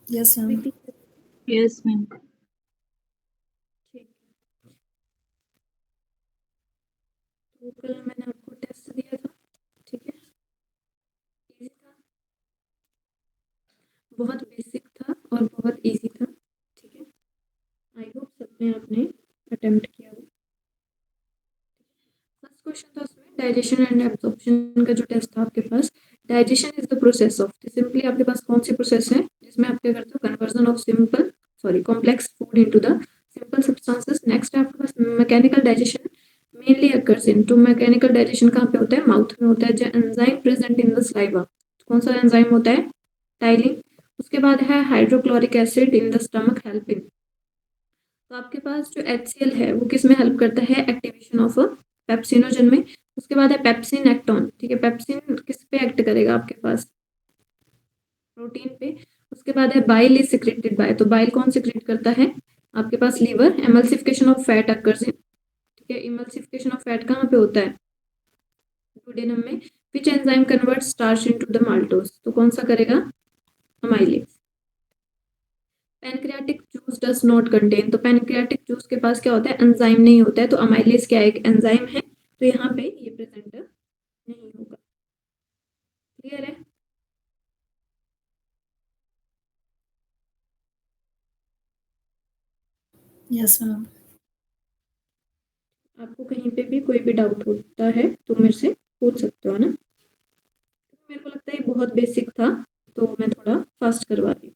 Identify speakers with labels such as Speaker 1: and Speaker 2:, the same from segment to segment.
Speaker 1: Yes ma'am.
Speaker 2: Yes ma'am.
Speaker 3: ठीक, तो कल मैंने आपको टेस्ट दिया था, ठीक है, इजी था, बहुत बेसिक था और बहुत इजी था, ठीक है। आई होप सबने आपने अटेम्प्ट किया हो। फर्स्ट क्वेश्चन था उसमें डाइजेशन एंड एब्जॉर्प्शन का जो टेस्ट था आपके पास, digestion is the process of, तो सिंपली आपके पास कौन सी प्रोसेस है जिसमें आप क्या करते हो, conversion of complex food into the simple substances. Next है आपके पास mechanical digestion mainly occurs in, तो मैकेनिकल डाइजेशन कहाँ पे होता है, माउथ में होता है। जो enzyme present in the saliva, कौन सा एंजाइम होता है, टाइलिन। उसके बाद है hydrochloric acid in the stomach helping, तो आपके पास जो HCl है वो किस में हेल्प करता है, एक्टिवेशन ऑफ पेप्सिनोजन में। उसके बाद है पेप्सिन एक्टोन, ठीक है, पेप्सिन किस पे एक्ट करेगा आपके पास, प्रोटीन पे। उसके बाद है बाइल इज सिक्रेटेड बाय, तो बाइल कौन सिक्रेट करता है आपके पास, liver. Emulsification of fat occurs in, ठीक है, इमल्सिफिकेशन ऑफ फैट कहाँ पे होता है, डुडेनम में। Which enzyme convert starch into the maltose, तो कौन सा करेगा, amylase. Pancreatic juice does not contain, तो पैनक्रियाटिक जूस के पास क्या होता है, एंजाइम नहीं होता है, तो अमाइलेज क्या एक एंजाइम है, तो यहाँ पे ये प्रेजेंट नहीं होगा। क्लियर है।
Speaker 1: Yes ma'am.
Speaker 3: आपको कहीं पे भी कोई भी डाउट होता है तो मेरे से पूछ सकते हो ना। मेरे को लगता है ये बहुत बेसिक था, तो मैं थोड़ा फास्ट करवा दी।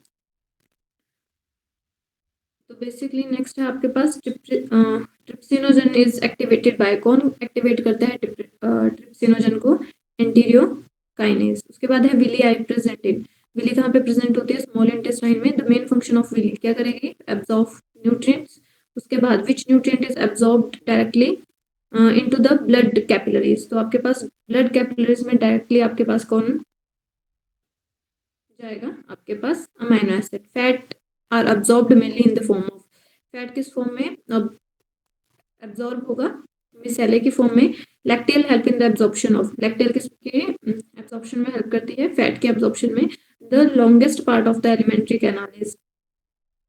Speaker 3: तो बेसिकली नेक्स्ट है आपके पास ट्रिप्सिनोजन इज एक्टिवेटेड बाय, कौन एक्टिवेट करता है ट्रिप्सिनोजन को, एंटीरियोकाइनेज। उसके बाद है विली आई प्रेजेंटेड, विली कहाँ पे प्रेजेंट होती है, स्मॉल इंटेस्टाइन में। The main function of villi क्या करेगी, एब्जॉर्ब न्यूट्रिएंट्स। उसके बाद which nutrient is absorbed directly into the blood capillaries, तो आपके पास ब्लड कैपिलरीज में डायरेक्टली आपके पास कौन जाएगा, आपके पास amino acid. Fat are absorbed mainly in the form of, फैट किस फॉर्म में अब एब्जॉर्ब होगा, मिसेले की फॉर्म में। Lacteal help in the absorption of, lacteal किसके एब्जॉर्प्शन में हेल्प करती है, फैट के एब्जॉर्प्शन में। The longest part of the alimentary canal is,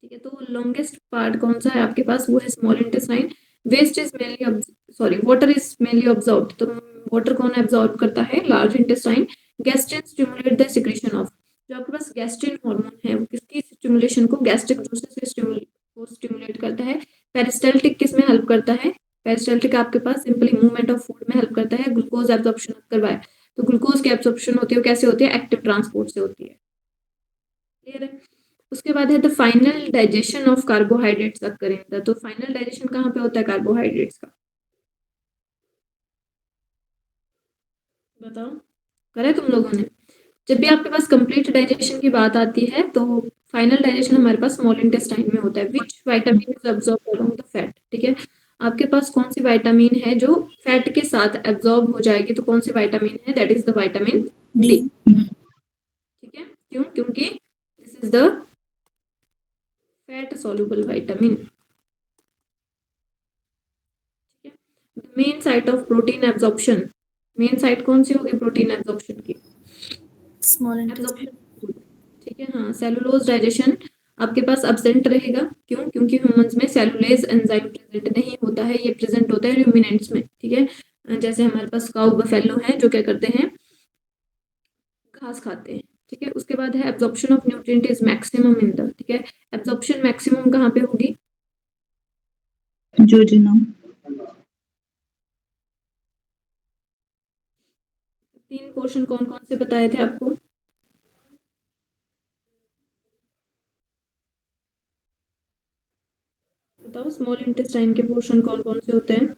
Speaker 3: ठीक है, तो लॉन्गेस्ट पार्ट कौन सा है आपके पास, वो है small intestine. Waste is mainly water is mainly absorb, तो वाटर कौन एब्जॉर्ब करता है, large intestine. Gastrin stimulate the secretion of, जो आपके पास गैस्ट्रिन हार्मोन है वो किसकी स्टिमुलेशन को, गैस्ट्रिक जूसेस से स्टिमुलेट करता है। पेरिस्टाल्टिक किस में हेल्प करता है, पेरिस्टाल्टिक आपके पास सिंपली मूवमेंट ऑफ फूड में हेल्प करता है। ग्लूकोज एब्जॉर्प्शन करवाए, तो ग्लूकोज की एब्जॉर्प्शन होती है, कैसे होती है, एक्टिव ट्रांसपोर्ट से होती है। क्लियर है। उसके बाद है the final digestion of carbohydrates occur in the, तो फाइनल डाइजेशन कहाँ पे होता है कार्बोहाइड्रेट्स का, बताओ, करे तुम लोगों ने। जब भी आपके पास कंप्लीट डाइजेशन की बात आती है तो फाइनल डाइजेशन हमारे पास स्मॉल इंटेस्टाइन में होता है। Which vitamin is absorb along the fat, ठीक है, आपके पास कौन सी विटामिन है जो फैट के साथ एब्जॉर्ब हो जाएगी, तो कौन सी विटामिन है, that is the vitamin D, ठीक है। क्यों, क्योंकि this is the fat soluble vitamin, main site of protein absorption, main site कौन सी होगी प्रोटीन एब्जॉर्प्शन की,
Speaker 1: स्मॉल इंटेस्टाइन।
Speaker 3: एब्जॉर्प्शन, ठीक है। हाँ, सेलुलोज डाइजेशन आपके पास अब्सेंट रहेगा, क्यों, क्योंकि ह्यूमंस में सेलुलेज एंजाइम प्रेजेंट नहीं होता है, ये प्रेजेंट होता है रूमिनेंट्स में, ठीक है। जैसे हमारे पास काउ बफेलो है जो क्या करते हैं, घास खाते हैं, ठीक है। उसके बाद है absorption of nutrient is maximum in the, ठीक है, एब्जॉर्प्शन मैक्सिमम कहाँ पे होगी,
Speaker 2: जोजिनम।
Speaker 3: 3 पोर्शन कौन कौन से बताए थे आपको, बताओ, स्मॉल इंटेस्टाइन के पोर्शन कौन कौन से होते हैं,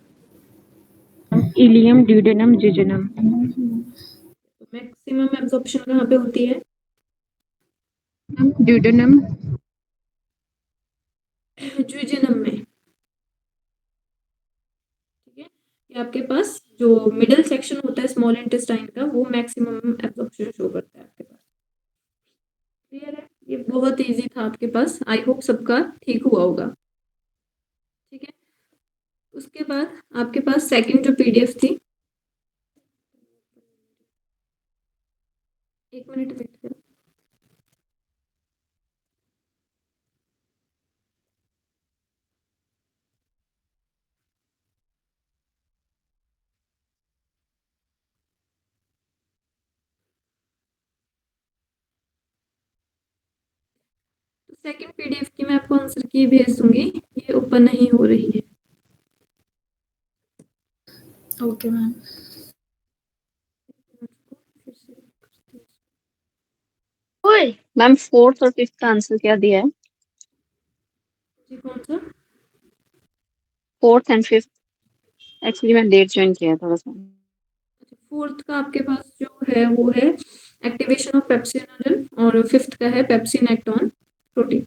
Speaker 2: ileum, duodenum, jejunum.
Speaker 3: Maximum absorption कहाँ पे होती है,
Speaker 2: ड्यूडेनम।
Speaker 3: ज्यूजेनम में, ठीक है। ये आपके पास जो मिडल सेक्शन होता है स्मॉल इंटेस्टाइन का वो मैक्सिमम एब्जॉर्प्शन शो करता है आपके पास। क्लियर है, ये बहुत इजी था आपके पास, आई होप सबका ठीक हुआ होगा, ठीक है। उसके बाद आपके पास सेकंड जो पीडीएफ थी, 1 मिनट वेट करो, सेकंड पीडीएफ की मैं आपको आंसर की भेज दूंगी, ये ओपन नहीं हो रही है।
Speaker 1: Okay ma'am.
Speaker 4: मैम 4th और 5th का आंसर क्या दिया है?
Speaker 3: जी कौन सा?
Speaker 4: 4th एंड 5th एक्चुअली मैं लेट ज्वाइन किया थोड़ा सा।
Speaker 3: फोर्थ का आपके पास जो है वो है एक्टिवेशन ऑफ पेप्सिनोजन, और फिफ्थ का है पेप्सिन एक्ट ऑन प्रोटीन।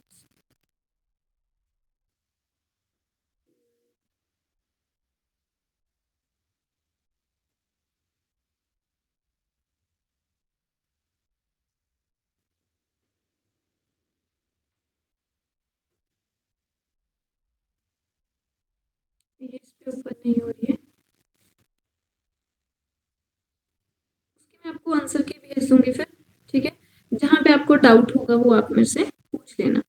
Speaker 3: ये इस पे ऊपर नहीं हो रही है, उसकी मैं आपको आंसर की भेज दूंगी फिर, ठीक है। जहाँ पे आपको डाउट होगा वो आप मेरे से पूछ लेना।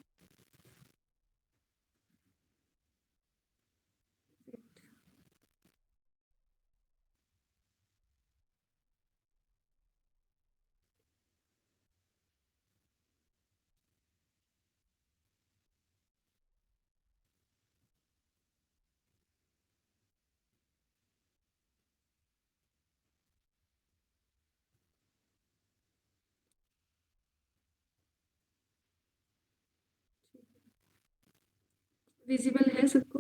Speaker 3: विजिबल है सबको?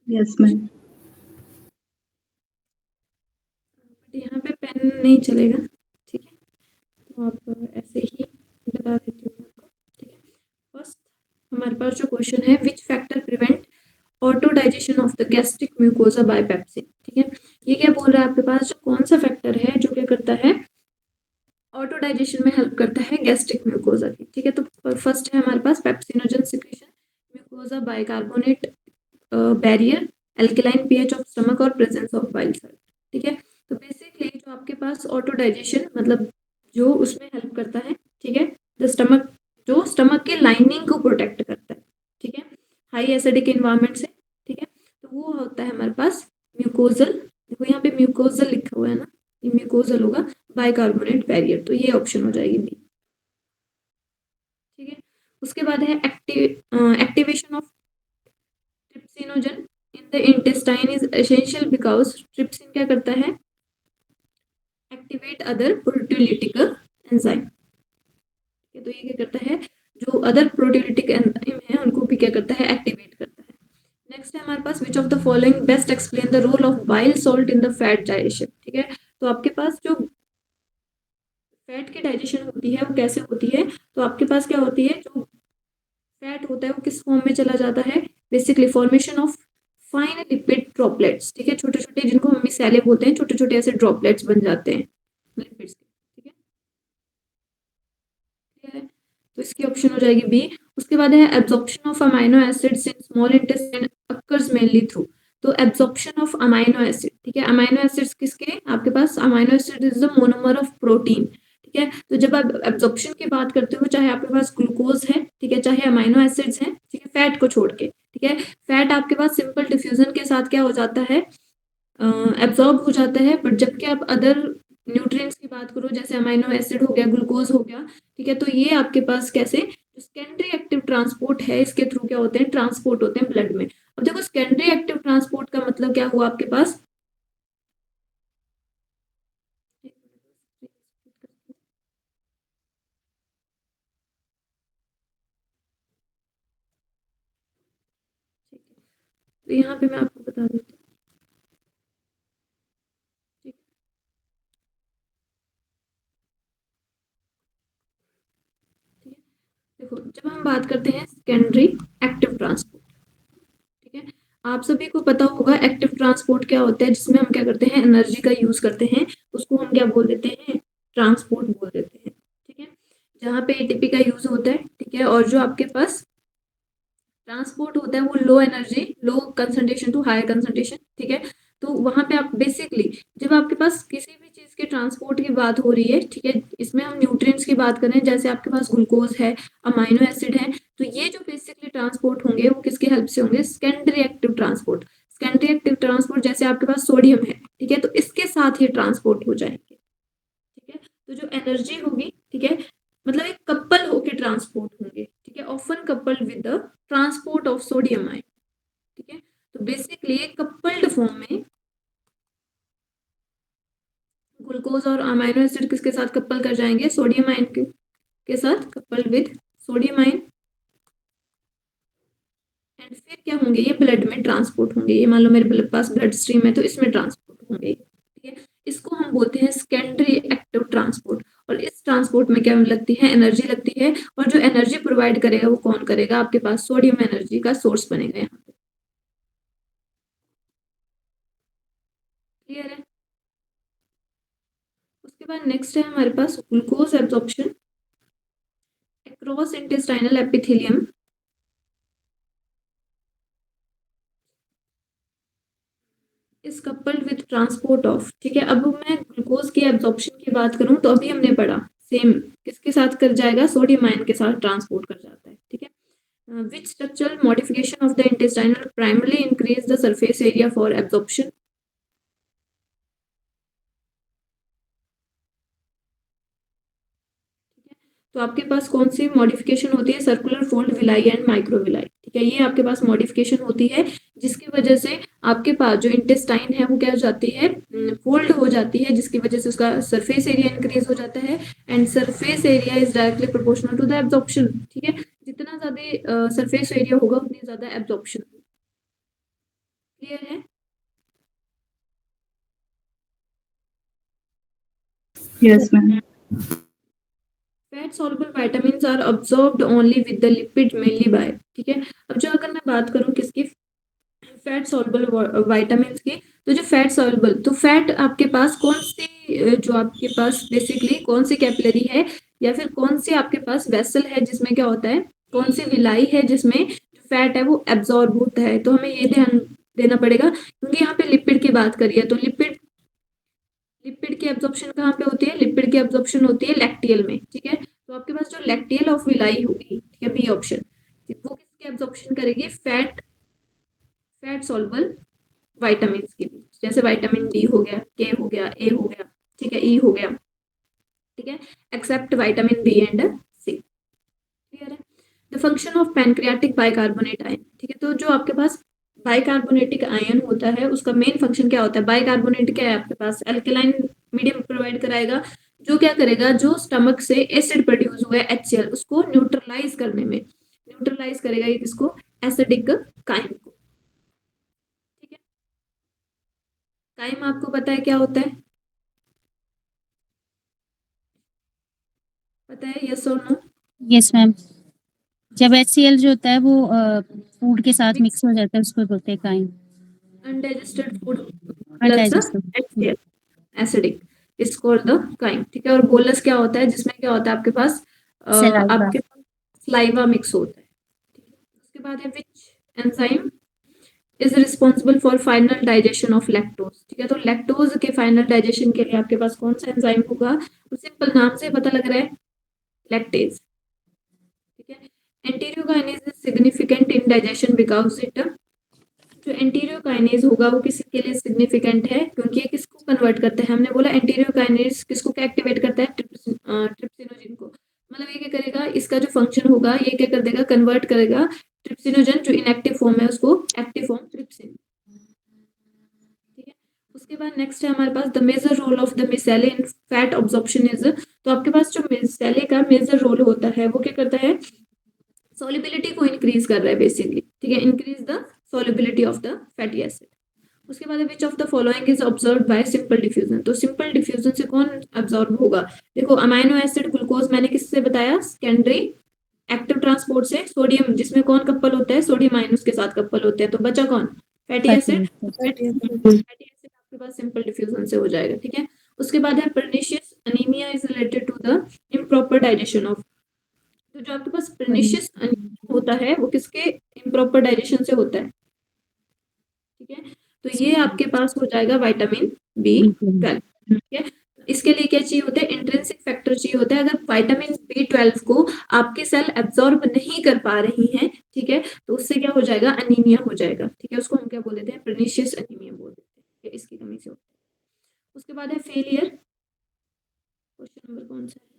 Speaker 2: Yes ma'am.
Speaker 3: यहाँ पे पेन नहीं चलेगा, ठीक है, तो आप ऐसे ही बता देती हूँ आपको, ठीक है। फर्स्ट हमारे पास जो क्वेश्चन है, which factor prevent auto digestion of the gastric mucosa by pepsin, ठीक है। ये क्या बोल रहा है आपके पास, जो कौन सा फैक्टर है जो क्या करता है, ऑटो डाइजेशन में हेल्प करता है गैस्ट्रिक म्यूकोजा की, ठीक है। तो फर्स्ट है हमारे पास pepsinogen secretion, mucosa bicarbonate barrier, alkaline pH of stomach और प्रेजेंस ऑफ बाइल सॉल्ट, ठीक है। तो बेसिकली जो आपके पास ऑटो डाइजेशन मतलब जो उसमें हेल्प करता है, ठीक है, द स्टमक, जो स्टमक के लाइनिंग को प्रोटेक्ट करता है, ठीक है, हाई एसिडिक इन्वायरमेंट से, ठीक है। तो वो होता है हमारे पास म्यूकोजल, देखो यहाँ पे म्यूकोजल लिखा हुआ है ना, ये म्यूकोजल होगा, बाइकार्बोनेट बैरियर, तो ये ऑप्शन हो जाएगी बी, ठीक है। उसके बाद है activation of trypsinogen in the intestine is essential because trypsin क्या करता है, एक्टिवेट अदर प्रोटियोलिटिक एंजाइम, तो ये क्या करता है, जो अदर प्रोटियोलिटिक एंजाइम है उनको भी क्या करता है, एक्टिवेट करता है। नेक्स्ट है हमारे पास which of the following best explain the role of bile salt in the fat digestion, ठीक है। तो आपके पास जो फैट की डाइजेशन होती है वो कैसे होती है, तो आपके पास क्या होती है, जो फैट होता है वो किस फॉर्म में चला जाता है, basically formation of fine lipid droplets, ठीक है, छोटे छोटे जिनको हम मिसैले बोलते हैं, छोटे छोटे ऐसे ड्रॉपलेट्स बन जाते हैं लिपिड्स के, ठीक है, क्लियर है। तो इसकी ऑप्शन हो जाएगी बी। उसके बाद है absorption of amino acids in small intestine occurs mainly through, तो एब्जॉर्प्शन ऑफ अमाइनो एसिड, ठीक है, अमाइनो एसिड्स किसके, आपके पास amino acid is the monomer of protein, ठीक है। तो जब आप एब्जॉर्प्शन की बात करते हो, चाहे आपके पास ग्लूकोज है, ठीक है, चाहे अमाइनो एसिड्स हैं, ठीक है, फैट को छोड़ के, ठीक है, फैट आपके पास सिंपल डिफ्यूजन के साथ क्या हो जाता है, एब्जॉर्ब हो जाता है, बट जबकि आप अदर न्यूट्रिएंट्स की बात करो, जैसे अमाइनो एसिड हो गया, ग्लूकोज हो गया, ठीक है, तो ये आपके पास कैसे, जो सेकेंडरी एक्टिव ट्रांसपोर्ट है इसके थ्रू क्या होते हैं, ट्रांसपोर्ट होते हैं ब्लड में। अब देखो सेकेंडरी एक्टिव ट्रांसपोर्ट का मतलब क्या हुआ आपके पास, तो यहाँ पे मैं आपको बता देती हूँ, ठीक है। देखो जब हम बात करते हैं सेकेंडरी एक्टिव ट्रांसपोर्ट, ठीक है, आप सभी को पता होगा एक्टिव ट्रांसपोर्ट क्या होता है, जिसमें हम क्या करते हैं, एनर्जी का यूज करते हैं, उसको हम क्या बोल देते हैं, ट्रांसपोर्ट बोल देते हैं, ठीक है। जहाँ पे एटीपी का यूज होता है, ठीक है, और जो आपके पास ट्रांसपोर्ट होता है वो low energy, low concentration to higher concentration, ठीक है। तो वहां पे आप बेसिकली जब आपके पास किसी भी चीज के ट्रांसपोर्ट की बात हो रही है, ठीक है, इसमें हम न्यूट्रिएंट्स की बात करें, जैसे आपके पास ग्लूकोज है, अमाइनो एसिड है, तो ये जो बेसिकली ट्रांसपोर्ट होंगे वो किसकी हेल्प से होंगे, secondary active transport. Secondary active transport जैसे आपके पास सोडियम है, ठीक है, तो इसके साथ ही ट्रांसपोर्ट हो जाएंगे, ठीक है। तो जो एनर्जी होगी, ठीक है, मतलब एक कपल होके ट्रांसपोर्ट होंगे, ठीक है। सोडियम आयन, ठीक है। तो बेसिकली कपल्ड फॉर्म में ग्लूकोज और अमाइनो एसिड किसके साथ कपल कर जाएंगे, सोडियम आयन के साथ, coupled with sodium ion. And फिर क्या होंगे, ये ब्लड में ट्रांसपोर्ट होंगे। ये मान लो मेरे पास ब्लड स्ट्रीम है तो इसमें ट्रांसपोर्ट होंगे, ठीक है। इसको हम बोलते हैं सेकेंडरी एक्टिव ट्रांसपोर्ट। और इस ट्रांसपोर्ट में क्या लगती है, एनर्जी लगती है। और जो एनर्जी प्रोवाइड करेगा वो कौन करेगा, आपके पास सोडियम एनर्जी का सोर्स बनेगा यहाँ पे। क्लियर है। उसके बाद नेक्स्ट है हमारे पास glucose absorption across intestinal epithelium. Is coupled with transport of, ठीक है। अब मैं ग्लूकोज की एब्जॉर्प्शन की बात करूं तो अभी हमने पढ़ा सेम किसके साथ कर जाएगा, सोडियम आयन के साथ ट्रांसपोर्ट कर जाता है, ठीक है। Which structural modification of the intestinal primarily increase the surface area for absorption. तो आपके पास कौन सी मॉडिफिकेशन होती है, circular fold villi and microvilli, ठीक है। ये आपके पास मॉडिफिकेशन होती है जिसकी वजह से आपके पास जो इंटेस्टाइन है वो क्या हो जाती है, फोल्ड हो जाती है, जिसकी वजह से उसका सरफेस एरिया इंक्रीज हो जाता है। And surface area is directly proportional to the absorption, ठीक है। जितना ज्यादा सरफेस एरिया होगा उतनी ज्यादा एब्जॉर्प्शन। क्लियर है।
Speaker 2: Yes, ma'am.
Speaker 3: Fat soluble vitamins are absorbed only with the lipid mainly by, ठीक है। अब जो अगर मैं बात करूं किसकी, फैट सॉल्युबल विटामिन्स की, तो जो फैट सॉल्युबल, तो फैट आपके पास कौन सी, जो आपके पास बेसिकली कौन सी कैपिलरी है या फिर कौन सी आपके पास वेसल है जिसमें क्या होता है, कौन सी विलाई है जिसमें फैट है वो एब्जॉर्ब होता है। तो हमें ये ध्यान देना पड़ेगा क्योंकि यहाँ पे लिपिड की बात करिए तो लिपिड लिपिड की एब्जॉर्प्शन कहाँ पे होती है, लिपिड की एब्जॉर्प्शन होती है लैक्टियल में, ठीक है। तो आपके पास जो लैक्टियल ऑफ विलाई होगी, ठीक है, बी ऑप्शन, वो किसकी एब्जॉर्प्शन करेगी, फैट सॉल्युबल विटामिन की भी, जैसे विटामिन डी हो गया, के हो गया, ए हो गया, ठीक है, ई हो गया, ठीक है, except vitamin B and C. Clear है। The function of pancreatic bicarbonate ion, ठीक है। तो जो आपके पास बाइकार्बोनेटिक आयन होता है उसका मेन फंक्शन क्या होता है, बाइकार्बोनेट क्या है आपके पास, एल्केलाइन मीडियम प्रोवाइड कराएगा, जो क्या करेगा, जो स्टमक से एसिड प्रोड्यूस हुआ है HCl उसको न्यूट्रलाइज करने में, न्यूट्रलाइज करेगा ये किसको, एसिडिक काइम को, ठीक है। काइम आपको पता है क्या होता है, पता है, यस और नो।
Speaker 5: यस मैम, जब HCl जो होता है वो फूड के साथ
Speaker 3: मिक्स
Speaker 5: मिक्स हो जाता है उसको बोलते हैं chyme.
Speaker 3: Undigested food plus
Speaker 5: undigested
Speaker 3: HCl acidic is called the chyme, ठीक है। और बोलस क्या होता है, जिसमें क्या होता है आपके पास,
Speaker 5: सलाइवा।
Speaker 3: आपके स्लाइवा मिक्स होता है, ठीक है। उसके बाद है which enzyme is responsible for final digestion of lactose, ठीक है। तो लैक्टोज के फाइनल डाइजेशन के लिए आपके पास कौन सा एंजाइम होगा, तो सिंपल नाम से पता लग रहा है, लैक्टेज, ठीक है। Enterokinase is significant in digestion because it, जो एंटीरियो काइनेज होगा वो किसके लिए सिग्निफिकेंट है, क्योंकि ये किसको कन्वर्ट करता है, हमने बोला एंटीरियो काइनेज किसको क्या एक्टिवेट करता है, ट्रिप्सिनोजिन को। मतलब ये क्या करेगा, इसका जो फंक्शन होगा ये क्या कर देगा, कन्वर्ट करेगा ट्रिप्सिनोजन जो इनएक्टिव फॉर्म है उसको एक्टिव फॉर्म ट्रिप्सिन, ठीक है। उसके बाद नेक्स्ट है हमारे पास the major role of the micelle in fat absorption is, तो आपके पास जो मिसेले का मेजर रोल होता है वो क्या करता है, सॉल्युबिलिटी को इंक्रीज कर रहा है बेसिकली, ठीक है, increase the solubility of the fatty acid. उसके बाद विच of the following is observed bye simple diffusion, तो सिंपल डिफ्यूजन से कौन ऑब्जर्व होगा, देखो अमाइनो एसिड ग्लूकोज मैंने किससे बताया, सेकेंडरी एक्टिव ट्रांसपोर्ट से, सोडियम जिसमें कौन कपल होता है, सोडियम आयन उसके साथ कपल होते हैं, तो बचा कौन, फैटी एसिड, फैटी एसिड आपके पास सिंपल डिफ्यूजन से हो जाएगा, ठीक है। उसके बाद है pernicious anaemia is related to the improper digestion of, तो जो आपके पास पर्निशियस अनीमिया होता है वो किसके इम्प्रॉपर डाइजेशन से होता है, ठीक है। तो ये आपके पास हो जाएगा विटामिन B12, ठीक है। इसके लिए क्या चाहिए होता है, इंट्रिंसिक फैक्टर चाहिए होता है। अगर विटामिन B12 को आपके सेल एब्जॉर्ब नहीं कर पा रही हैं, ठीक है, तो उससे क्या हो जाएगा, अनीमिया हो जाएगा, ठीक है। उसको हम क्या बोल देते हैं, पर्निशियस अनीमिया बोल देते हैं, ठीक है, इसकी कमी से होता है। उसके बाद है फेलियर, क्वेश्चन नंबर कौन सा है,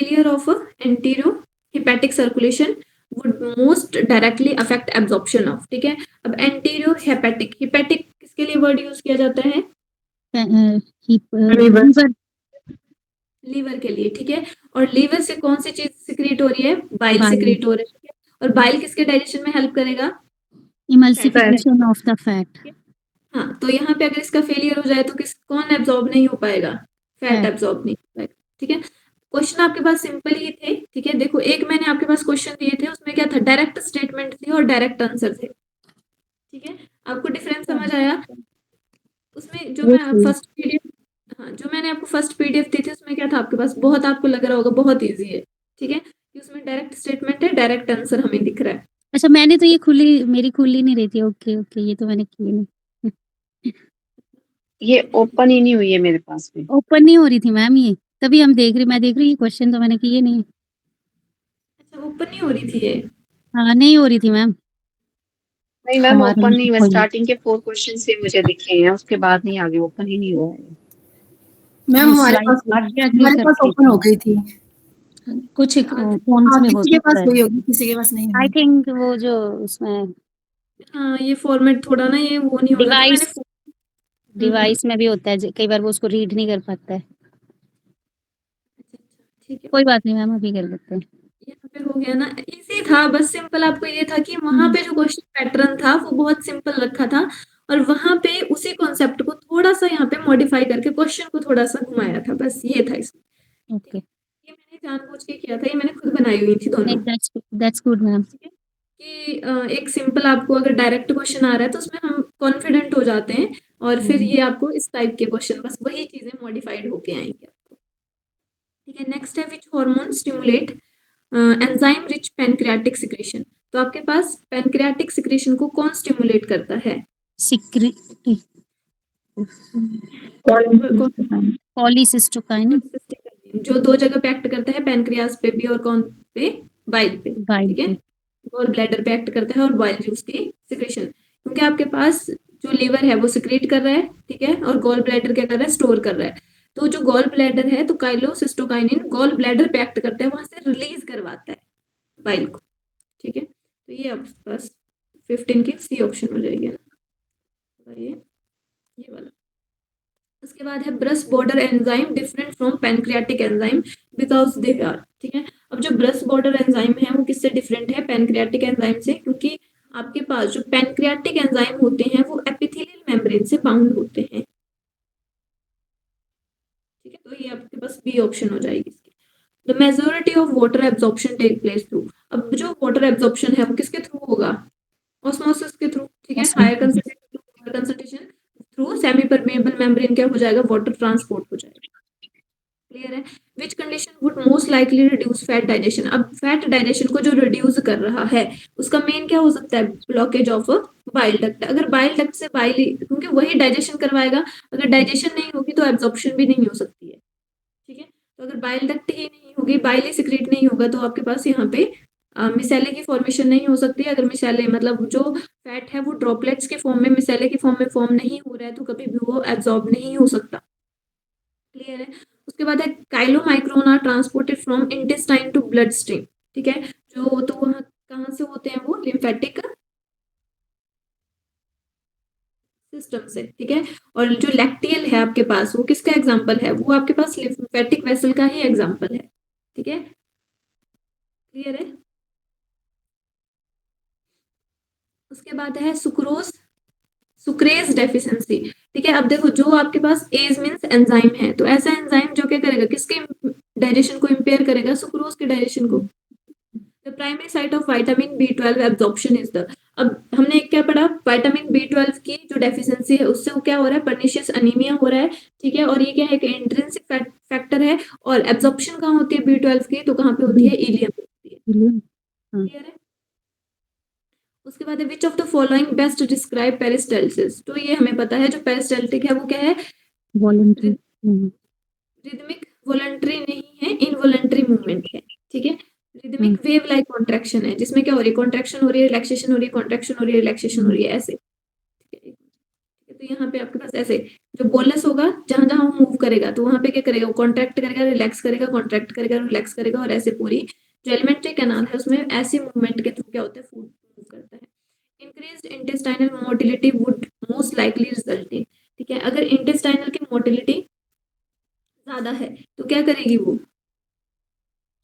Speaker 3: failure of enterohepatic circulation would most directly affect absorption of, ठीक है। अब एंटीरियो हेपेटिक, हेपेटिक किसके लिए वर्ड यूज किया जाता है?
Speaker 5: लीवर
Speaker 3: लीवर के लिए, ठीक है। और लीवर से कौन सी चीज सिक्रीट हो रही है? Bile
Speaker 5: bile.
Speaker 3: सिक्रीट हो रही है, ठीक है? और बाइल किसके डाइजेशन में हेल्प करेगा?
Speaker 5: Emulsification of the fat.
Speaker 3: हाँ, तो यहाँ पे अगर इसका फेलियर हो जाए तो कौन एब्जॉर्ब नहीं हो पाएगा? Fat
Speaker 5: fat.
Speaker 3: एब्जॉर्ब नहीं हो पाएगा, ठीक है। क्वेश्चन आपके पास सिंपल ही थे, ठीक है। देखो, एक मैंने आपके पास क्वेश्चन दिए थे, उसमें क्या था? डायरेक्ट स्टेटमेंट थी और डायरेक्ट आंसर थे, ठीक है। आपको डिफरेंस समझ आया? उसमें जो मैं फर्स्ट पीडीएफ, हाँ, जो मैंने आपको फर्स्ट पीडीएफ दी थी उसमें क्या था आपके पास? बहुत आपको लग रहा होगा बहुत इजी है, ठीक है, कि उसमें डायरेक्ट स्टेटमेंट है, डायरेक्ट आंसर हमें दिख रहा है।
Speaker 5: अच्छा, मैंने तो ये खुली, मेरी खुली नहीं रही थी। ओके ओके, ये तो मैंने की नहीं।
Speaker 4: ये ओपन ही नहीं हुई है मेरे पास में।
Speaker 5: ओपन नहीं हो रही थी मैम, ये तभी मैं देख रही ये क्वेश्चन तो मैंने किए नहीं।
Speaker 3: अच्छा, ओपन नहीं हो रही थी ये?
Speaker 5: हाँ, नहीं हो रही थी मैम।
Speaker 4: नहीं मैम,
Speaker 5: हमारे
Speaker 4: ओपन नहीं हुआ।
Speaker 5: कोई-
Speaker 4: स्टार्टिंग के 4 क्वेश्चन से मुझे दिखे हैं, उसके बाद नहीं आगे ओपन ही नहीं हुआ है।
Speaker 1: मैम हमारे पास ओपन हो गई थी।
Speaker 5: कुछ फोन
Speaker 1: हाँ,
Speaker 5: में हो
Speaker 1: किसी के पास
Speaker 5: सकता है।
Speaker 1: हुई होगी, किसी के पास नहीं
Speaker 5: आई
Speaker 1: हुई।
Speaker 5: थिंक वो जो उसमें
Speaker 3: हाँ, ये फॉर्मेट थोड़ा ना ये वो नहीं हो रहा, तो मैंने
Speaker 5: डिवाइस में भी होता है, कई बार वो उसको रीड नहीं कर पाता है।
Speaker 3: ठीक है,
Speaker 5: कोई बात नहीं मैम, अभी कर लेते हैं।
Speaker 3: यहाँ पे हो गया ना, इजी था, बस सिंपल। आपको ये था कि वहां पे जो क्वेश्चन पैटर्न था वो बहुत सिंपल रखा था, और वहां पे उसी कॉन्सेप्ट को थोड़ा सा यहाँ पे मॉडिफाई करके क्वेश्चन को थोड़ा सा घुमाया था, बस ये था इसमें।
Speaker 5: ओके,
Speaker 3: ये मैंने जानबूझ के किया था, ये मैंने खुद बनाई हुई थी दोनों,
Speaker 5: नहीं दैट्स गुड मैम।
Speaker 3: ठीक है। कि एक सिंपल आपको अगर डायरेक्ट क्वेश्चन आ रहा है तो उसमें हम कॉन्फिडेंट हो जाते हैं, और फिर ये आपको इस टाइप के क्वेश्चन, बस वही चीजें मॉडिफाइड होके आएंगे आपको, ठीक है। नेक्स्ट है which hormone stimulate enzyme rich pancreatic secretion. तो आपके पास पैनक्रियाटिक सिक्रेशन को कौन स्टिमुलेट करता है?
Speaker 5: पॉलीसिस्टोकाइनिन
Speaker 3: जो दो जगह पे एक्ट करता है, पैनक्रियास पे भी और कौन पे? बाइल पे,
Speaker 5: बाइल
Speaker 3: ठीक है।
Speaker 5: पे।
Speaker 3: गॉल ब्लैडर पे एक्ट करता है और बाइल जूस की सिक्रेशन, क्योंकि आपके पास जो लीवर है वो सिक्रेट कर रहा है, ठीक है, और गॉल ब्लैडर क्या कर रहा है? स्टोर कर रहा है। तो जो गॉल ब्लैडर है, तो काइलोसिस्टोकाइनिन गॉल ब्लैडर पे एक्ट करता है, वहां से रिलीज करवाता है बाइल को, ठीक है। तो ये आपके पास 15 की सी ऑप्शन हो जाएगी ना, ये वाला। उसके बाद है brush border enzyme different from pancreatic enzyme because they are, ठीक है। अब जो ब्रस्ट बॉर्डर एंजाइम है वो किससे डिफरेंट है? पैनक्रियाटिक एंजाइम से, क्योंकि आपके पास जो पैनक्रियाटिक एंजाइम होते हैं वो एपिथेलियल मेम्ब्रेन से बाउंड होते हैं, ठीक है। तो ये आपके पास बी ऑप्शन हो जाएगी इसकी। The majority of water absorption take place through. अब जो वाटर एब्जॉर्प्शन है वो किसके थ्रू होगा? ऑस्मोसिस के थ्रू, ठीक है। Higher concentration through semi permeable membrane क्या हो जाएगा? वाटर ट्रांसपोर्ट हो जाएगा, क्लियर है। Which condition would most likely reduce fat digestion. अब फैट डाइजेशन को जो रिड्यूस कर रहा है उसका मेन क्या हो सकता है? Blockage of bile duct. अगर बाइल डक्ट से बाइल, क्योंकि वही डाइजेशन करवाएगा, अगर डाइजेशन नहीं होगी तो एब्जॉर्प्शन भी नहीं हो सकती है, ठीक है। तो अगर बाइल डक्ट ही नहीं होगी, बाइल ही सिक्रेट नहीं होगा, तो आपके पास यहाँ पे मिसेले की फॉर्मेशन नहीं हो सकती। अगर मिसेले मतलब जो फैट है वो ड्रॉपलेट्स के फॉर्म में, मिसेले के फॉर्म में फॉर्म नहीं हो रहा है, तो कभी भी वो एब्जॉर्ब नहीं हो सकता, क्लियर है। उसके बाद है chylomicron are transported from intestine to blood stream, ठीक है। जो तो वहाँ कहाँ से होते हैं? वो लिम्फेटिक सिस्टम से, ठीक है। और जो लैक्टियल है आपके पास, वो किसका एग्जांपल है? वो आपके पास लिम्फेटिक वेसल का ही एग्जांपल है, ठीक है, क्लियर है। उसके बाद है सुक्रोज सुक्रेज डेफिशिएंसी, ठीक है। अब देखो, जो आपके पास एज मींस एंजाइम है, तो ऐसा एंजाइम जो क्या करेगा? किसके डाइजेशन को इंपेयर करेगा? सुक्रोज के डाइजेशन को। The primary site of vitamin B12 absorption is the. अब हमने एक क्या पढ़ा? विटामिन B12 की जो डेफिशिएंसी है उससे वो क्या हो रहा है? पर्निशियस अनीमिया हो रहा है, ठीक है। और ये क्या है? एक इंट्रिंसिक फैक्टर है, और एब्जॉर्प्शन कहाँ होती है B12 की? तो कहाँ पे होती है? इलियम पे होती है, क्लियर है। उसके बाद है विच of the following best describe peristalsis. तो ये हमें पता है, जो पेरिस्टाल्टिक है वो क्या है?
Speaker 5: वॉलंटरी
Speaker 3: रिदमिक वॉलंटरी नहीं है, इनवॉलंटरी मूवमेंट है, ठीक है। रिदमिक वेव लाइक कॉन्ट्रैक्शन है, जिसमें क्या हो रही है? कॉन्ट्रैक्शन हो रही है, रिलैक्सेशन हो रही है, कॉन्ट्रैक्शन हो रही है, रिलैक्सेशन हो रही है, ऐसे, ठीक है। तो यहाँ पे आपके पास ऐसे जो बोललेस होगा, जहां जहां वो मूव करेगा तो वहां पे क्या करेगा, वो कॉन्ट्रैक्ट करेगा, रिलैक्स करेगा, कॉन्ट्रैक्ट करेगा, रिलैक्स करेगा, और ऐसे पूरी जो एलिमेंट्री कैनाल है उसमें ऐसे मूवमेंट के थ्रू क्या होता है, फूड मूव करता है। Increased intestinal motility would most likely result in, ठीक है, अगर इंटेस्टाइनल की मोटिलिटी ज्यादा है तो क्या करेगी वो,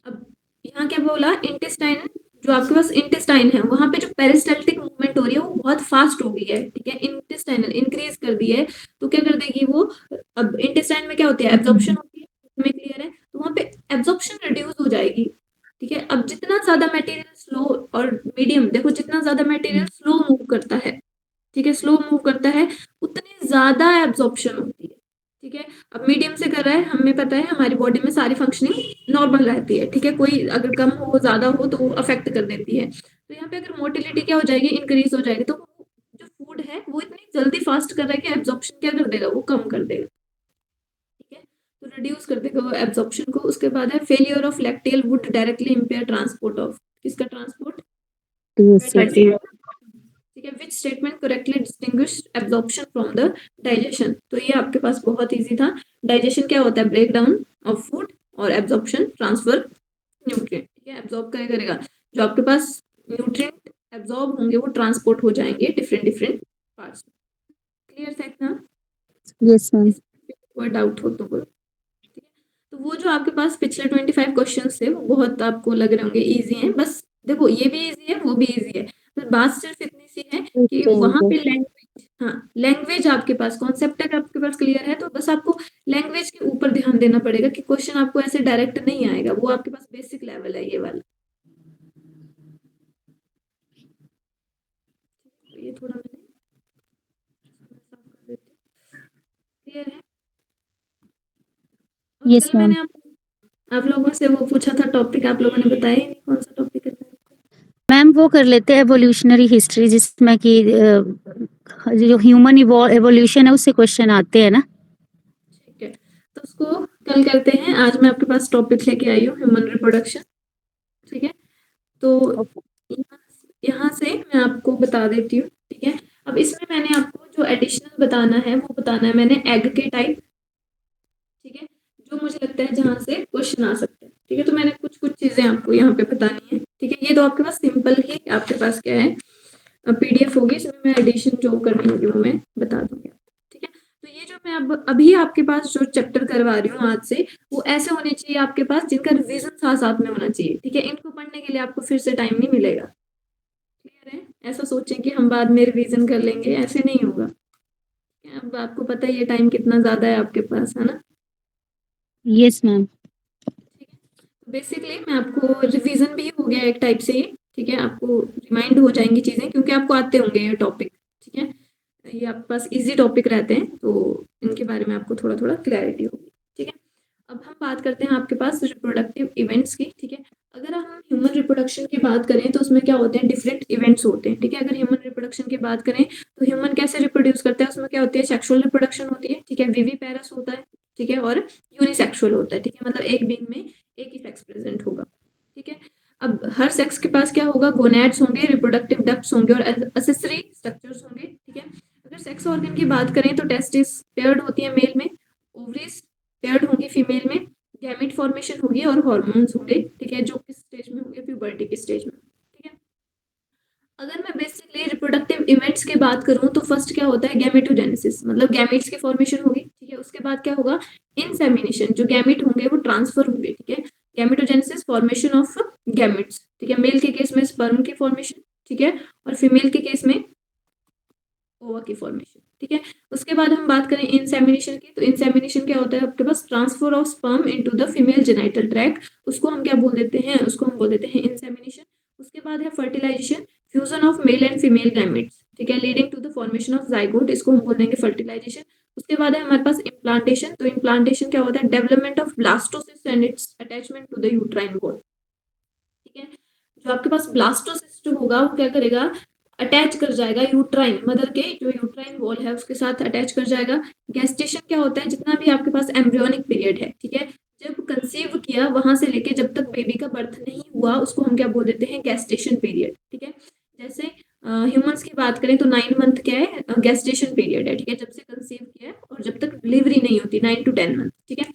Speaker 3: अब यहाँ क्या बोला, इंटेस्टाइन, जो आपके पास इंटेस्टाइन है वहां पे जो पेरिस्टाल्टिक मूवमेंट हो रही है वो बहुत फास्ट हो गई है, ठीक है, इंटेस्टाइनल इंक्रीज कर दी है, तो क्या कर देगी वो, अब इंटेस्टाइन में क्या होती है, एब्जॉर्प्शन होती है, हमें क्लियर है, तो वहां पे एब्जॉर्प्शन रिड्यूस हो जाएगी, ठीक है। अब जितना ज्यादा मटेरियल स्लो और मीडियम, देखो जितना ज्यादा मटेरियल स्लो मूव करता है, ठीक है, स्लो मूव करता है उतनी ज्यादा एब्जॉर्प्शन होती है, ठीक है। अब मीडियम से कर रहा है, हमें पता है हमारी बॉडी में सारी फंक्शनिंग नॉर्मल रहती है, ठीक है, कोई अगर कम हो ज्यादा हो तो वो अफेक्ट कर देती है, तो यहाँ पे अगर मोटिलिटी क्या हो जाएगी, इंक्रीज हो जाएगी, तो जो फूड है वो इतनी जल्दी फास्ट कर रहा है कि एब्जॉर्प्शन क्या कर देगा, वो कम कर देगा, ठीक है, तो रिड्यूस कर देगा वो एब्जॉर्प्शन को। उसके बाद है failure of lacteal would directly impair transport of, किसका ट्रांसपोर्ट, ठीक है, which statement correctly distinguish absorption from the digestion, तो ये आपके पास बहुत इजी था। डाइजेशन क्या होता है, ब्रेक डाउन ऑफ फूड, और एब्जॉर्प्शन ट्रांसफर न्यूट्रिएंट, ठीक है, एब्जॉर्ब क्या करेगा, जो आपके पास न्यूट्रिएंट एब्जॉर्ब होंगे वो ट्रांसपोर्ट हो जाएंगे डिफरेंट डिफरेंट पार्ट्स में। क्लियर था इतना?
Speaker 5: Yes ma'am.
Speaker 3: कोई डाउट हो तो बोलो, ठीक है। तो वो जो आपके पास पिछले 25 क्वेश्चंस थे वो बहुत आपको लग रहे होंगे इजी हैं, बस देखो ये भी इजी है वो भी इजी है, तो बात सिर्फ इतनी सी है कि वहां पे लैंग्वेज, हाँ लैंग्वेज आपके पास, कॉन्सेप्ट तक आपके पास क्लियर है, तो बस आपको लैंग्वेज के ऊपर ध्यान देना पड़ेगा कि क्वेश्चन आपको ऐसे डायरेक्ट नहीं आएगा, वो आपके पास बेसिक लेवल है ये वाला। तो ये थोड़ा मैंने साफ कर देती हूँ, क्लियर है? और
Speaker 5: Yes,
Speaker 3: कल
Speaker 5: ma'am.
Speaker 3: मैंने आप लोगों से वो पूछा था टॉपिक, आप लोगों ने बताया ही नहीं कौन सा टॉपिक है।
Speaker 5: मैम वो कर लेते हैं एवोल्यूशनरी हिस्ट्री, जिसमें कि जो ह्यूमन एवोल्यूशन है उससे क्वेश्चन आते हैं ना।
Speaker 3: ठीक है, तो उसको कल करते हैं। आज मैं आपके पास टॉपिक लेके आई हूँ ह्यूमन रिप्रोडक्शन, ठीक है, तो यहाँ से मैं आपको बता देती हूँ, ठीक है। अब इसमें मैंने आपको जो एडिशनल बताना है वो बताना है मैंने एग के टाइप, ठीक है, जो मुझे लगता है जहाँ से क्वेश्चन आ सकते हैं, ठीक है, तो मैंने कुछ कुछ चीजें आपको यहाँ पे बतानी है, ठीक है। ये तो आपके पास सिंपल ही आपके पास क्या है, पीडीएफ होगी, इसमें मैं एडिशन जो करनी होगी वो मैं बता दूंगी, ठीक है। तो ये जो मैं अब अभी आपके पास जो चैप्टर करवा रही हूँ आज से, वो ऐसे होने चाहिए आपके पास जिनका रिवीजन साथ साथ में होना चाहिए, ठीक है, इनको पढ़ने के लिए आपको फिर से टाइम नहीं मिलेगा, क्लियर है? ऐसा सोचें कि हम बाद में रिवीजन कर लेंगे, ऐसे नहीं होगा। अब आपको पता है ये टाइम कितना ज्यादा है आपके पास, है ना?
Speaker 5: Yes ma'am.
Speaker 3: बेसिकली मैं आपको रिवीजन भी हो गया एक टाइप से ही, ठीक है, आपको रिमाइंड हो जाएंगी चीजें क्योंकि आपको आते होंगे ये टॉपिक, ठीक है, ये आपके पास इजी टॉपिक रहते हैं तो इनके बारे में आपको थोड़ा थोड़ा क्लैरिटी होगी, ठीक है। अब हम बात करते हैं आपके पास रिप्रोडक्टिव इवेंट्स की, ठीक है। अगर हम ह्यूमन रिप्रोडक्शन की बात करें तो उसमें क्या होते हैं, डिफरेंट इवेंट्स होते हैं, ठीक है। अगर ह्यूमन रिप्रोडक्शन की बात करें तो ह्यूमन कैसे रिप्रोड्यूस करता है, उसमें क्या होती है, सेक्सुअल रिप्रोडक्शन होती है, ठीक है, विविपेरस होता है, ठीक है, और यूनिसेक्सुअल होता है, ठीक है, मतलब एक बीइंग में एक ही सेक्स प्रेजेंट होगा, ठीक है। अब हर सेक्स के पास क्या होगा, गोनैड्स होंगे, रिप्रोडक्टिव डक्ट्स होंगे और एक्सेसरी स्ट्रक्चर्स होंगे, ठीक है। अगर सेक्स ऑर्गन की बात करें तो टेस्टिस पेयर्ड होती है मेल में, ओवरीज पेयर्ड होंगी फीमेल में, गैमेट फॉर्मेशन होगी और हार्मोन्स होंगे, ठीक है, जो किस स्टेज में होंगे, प्यूबर्टी के स्टेज में, ठीक है। अगर मैं बेसिकली रिप्रोडक्टिव इवेंट्स की बात करूं तो फर्स्ट क्या होता है, गैमेटोजेनेसिस, मतलब गैमेट्स की फॉर्मेशन होगी, ठीक है। उसके बाद क्या होगा, इंसेमिनेशन, जो गैमेट होंगे वो ट्रांसफर होंगे, ठीक है। गैमेटोजेनेसिस, फॉर्मेशन ऑफ गैमेट्स, ठीक है, मेल के केस में स्पर्म की फॉर्मेशन, ठीक है, और फीमेल के केस में ओवा की फॉर्मेशन, ठीक है। उसके बाद हम बात करें इंसेमिनेशन की, तो इंसेमिनेशन क्या होता है आपके पास, transfer of sperm into the female genital tract, उसको हम क्या बोल देते हैं, उसको हम बोल देते हैं इंसेमिनेशन। उसके बाद है fertilisation, fusion of male and female gametes, ठीक है, leading to the formation of zygote, इसको हम बोल देंगे फर्टिलाइजेशन। उसके बाद है हमारे पास इम्प्लांटेशन, तो इम्प्लांटेशन क्या होता है, development of blastocyst and its attachment to the uterine wall, ठीक है। जो आपके पास ब्लास्टोसिस्ट होगा वो क्या करेगा, अटैच कर जाएगा यूट्राइन, मदर के जो यूट्राइन वॉल है उसके साथ अटैच कर जाएगा। गेस्टेशन क्या होता है, जितना भी आपके पास एम्ब्रियोनिक पीरियड है, ठीक है, जब कंसीव किया वहां से लेके जब तक बेबी का बर्थ नहीं हुआ उसको हम क्या बोल देते हैं, गेस्टेशन पीरियड, ठीक है। जैसे ह्यूमंस की बात करें तो 9 मंथ क्या है, गेस्टेशन पीरियड है, ठीक है, जब से कंसीव किया है और जब तक डिलीवरी नहीं होती, 9 to 10 मंथ, ठीक है।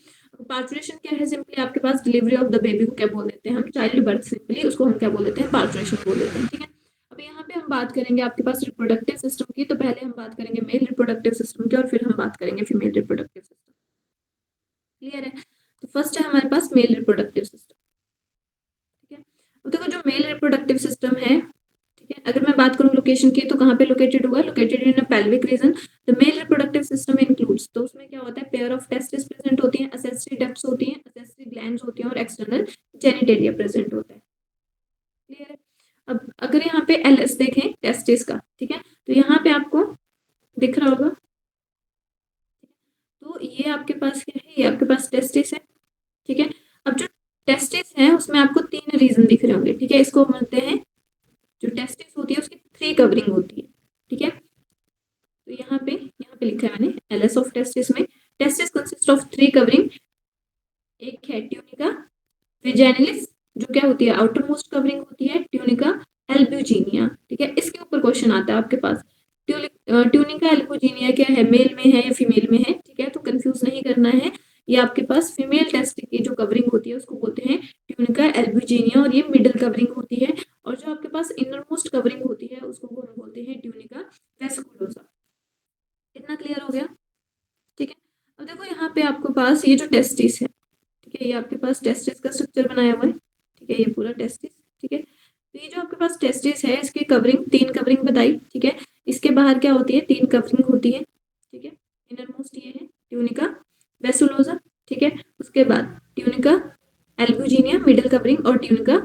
Speaker 3: पार्चुरेशन क्या है, सिंपली आपके पास डिलीवरी ऑफ द बेबी को क्या बोल देते हैं हम, चाइल्ड बर्थ, सिंपली उसको हम क्या बोल देते हैं, पार्चुरेशन बोल देते हैं, ठीक है। अब यहाँ पे हम बात करेंगे आपके पास रिप्रोडक्टिव सिस्टम की, तो पहले हम बात करेंगे मेल रिप्रोडक्टिव सिस्टम की और फिर हम बात करेंगे फीमेल रिप्रोडक्टिव सिस्टम। क्लियर है? तो फर्स्ट है हमारे पास मेल रिप्रोडक्टिव सिस्टम, ठीक है। अब देखो जो मेल रिप्रोडक्टिव सिस्टम है, ठीक है, अगर मैं बात करूं लोकेशन की, तो कहाँ पे लोकेटेड होगा, located in a pelvic region. The male reproductive system includes, तो उसमें क्या होता है, पेयर ऑफ टेस्टिस प्रेजेंट होती हैं, असेसरी डक्ट्स होती हैं, असेसरी ग्लैंड्स होती हैं और एक्सटर्नल जेनिटेलिया प्रेजेंट होता है। क्लियर है? अब अगर यहाँ पे एलएस देखें टेस्टिस का, ठीक है, तो यहाँ पे आपको दिख रहा होगा, तो ये आपके पास क्या है, ये आपके पास टेस्टिस है, ठीक है। अब जो टेस्टिस है उसमें आपको 3 रीजन दिख रहे होंगे, ठीक है, इसको बोलते हैं, जो टेस्टिस होती है उसकी 3 कवरिंग होती है, ठीक है। तो यहाँ पे लिखा है मैंने, एलएस ऑफ टेस्टिस में टेस्टिस कंसिस्ट ऑफ 3 कवरिंग। एक है ट्यूनिका वेजाइनलिस, जो क्या होती है, आउटर मोस्ट कवरिंग होती है, ट्यूनिका एल्ब्यूजिनिया, ठीक है। इसके ऊपर क्वेश्चन आता है आपके पास, ट्यूनिका एल्ब्यूजिनिया क्या है, मेल में है या फीमेल में है, ठीक है, तो कंफ्यूज नहीं करना है। ये आपके पास फीमेल टेस्टिस की जो कवरिंग होती है उसको बोलते हैं ट्यूनिका एल्ब्यूजिनिया और ये मिडिल कवरिंग होती है, और जो आपके पास इनर मोस्ट कवरिंग होती है उसको हम बोलते हैं ट्यूनिका वेस्कुलोसा। इतना क्लियर हो गया? ठीक है। अब देखो यहाँ पे आपके पास ये जो टेस्टिस है, ठीक है, ये आपके पास टेस्टिस का स्ट्रक्चर बनाया हुआ है, ठीक है, ये पूरा टेस्टिस, ठीक है। तो ये जो आपके पास टेस्टिस है इसकी कवरिंग 3 कवरिंग बताई, ठीक है। इसके बाहर क्या होती है, 3 कवरिंग होती है, ठीक है। इनर मोस्ट ये है ट्यूनिका वेस्कुलोसा, ठीक है। उसके बाद ट्यूनिका एल्ब्यूजिनिया मिडिल कवरिंग और ट्यूनिका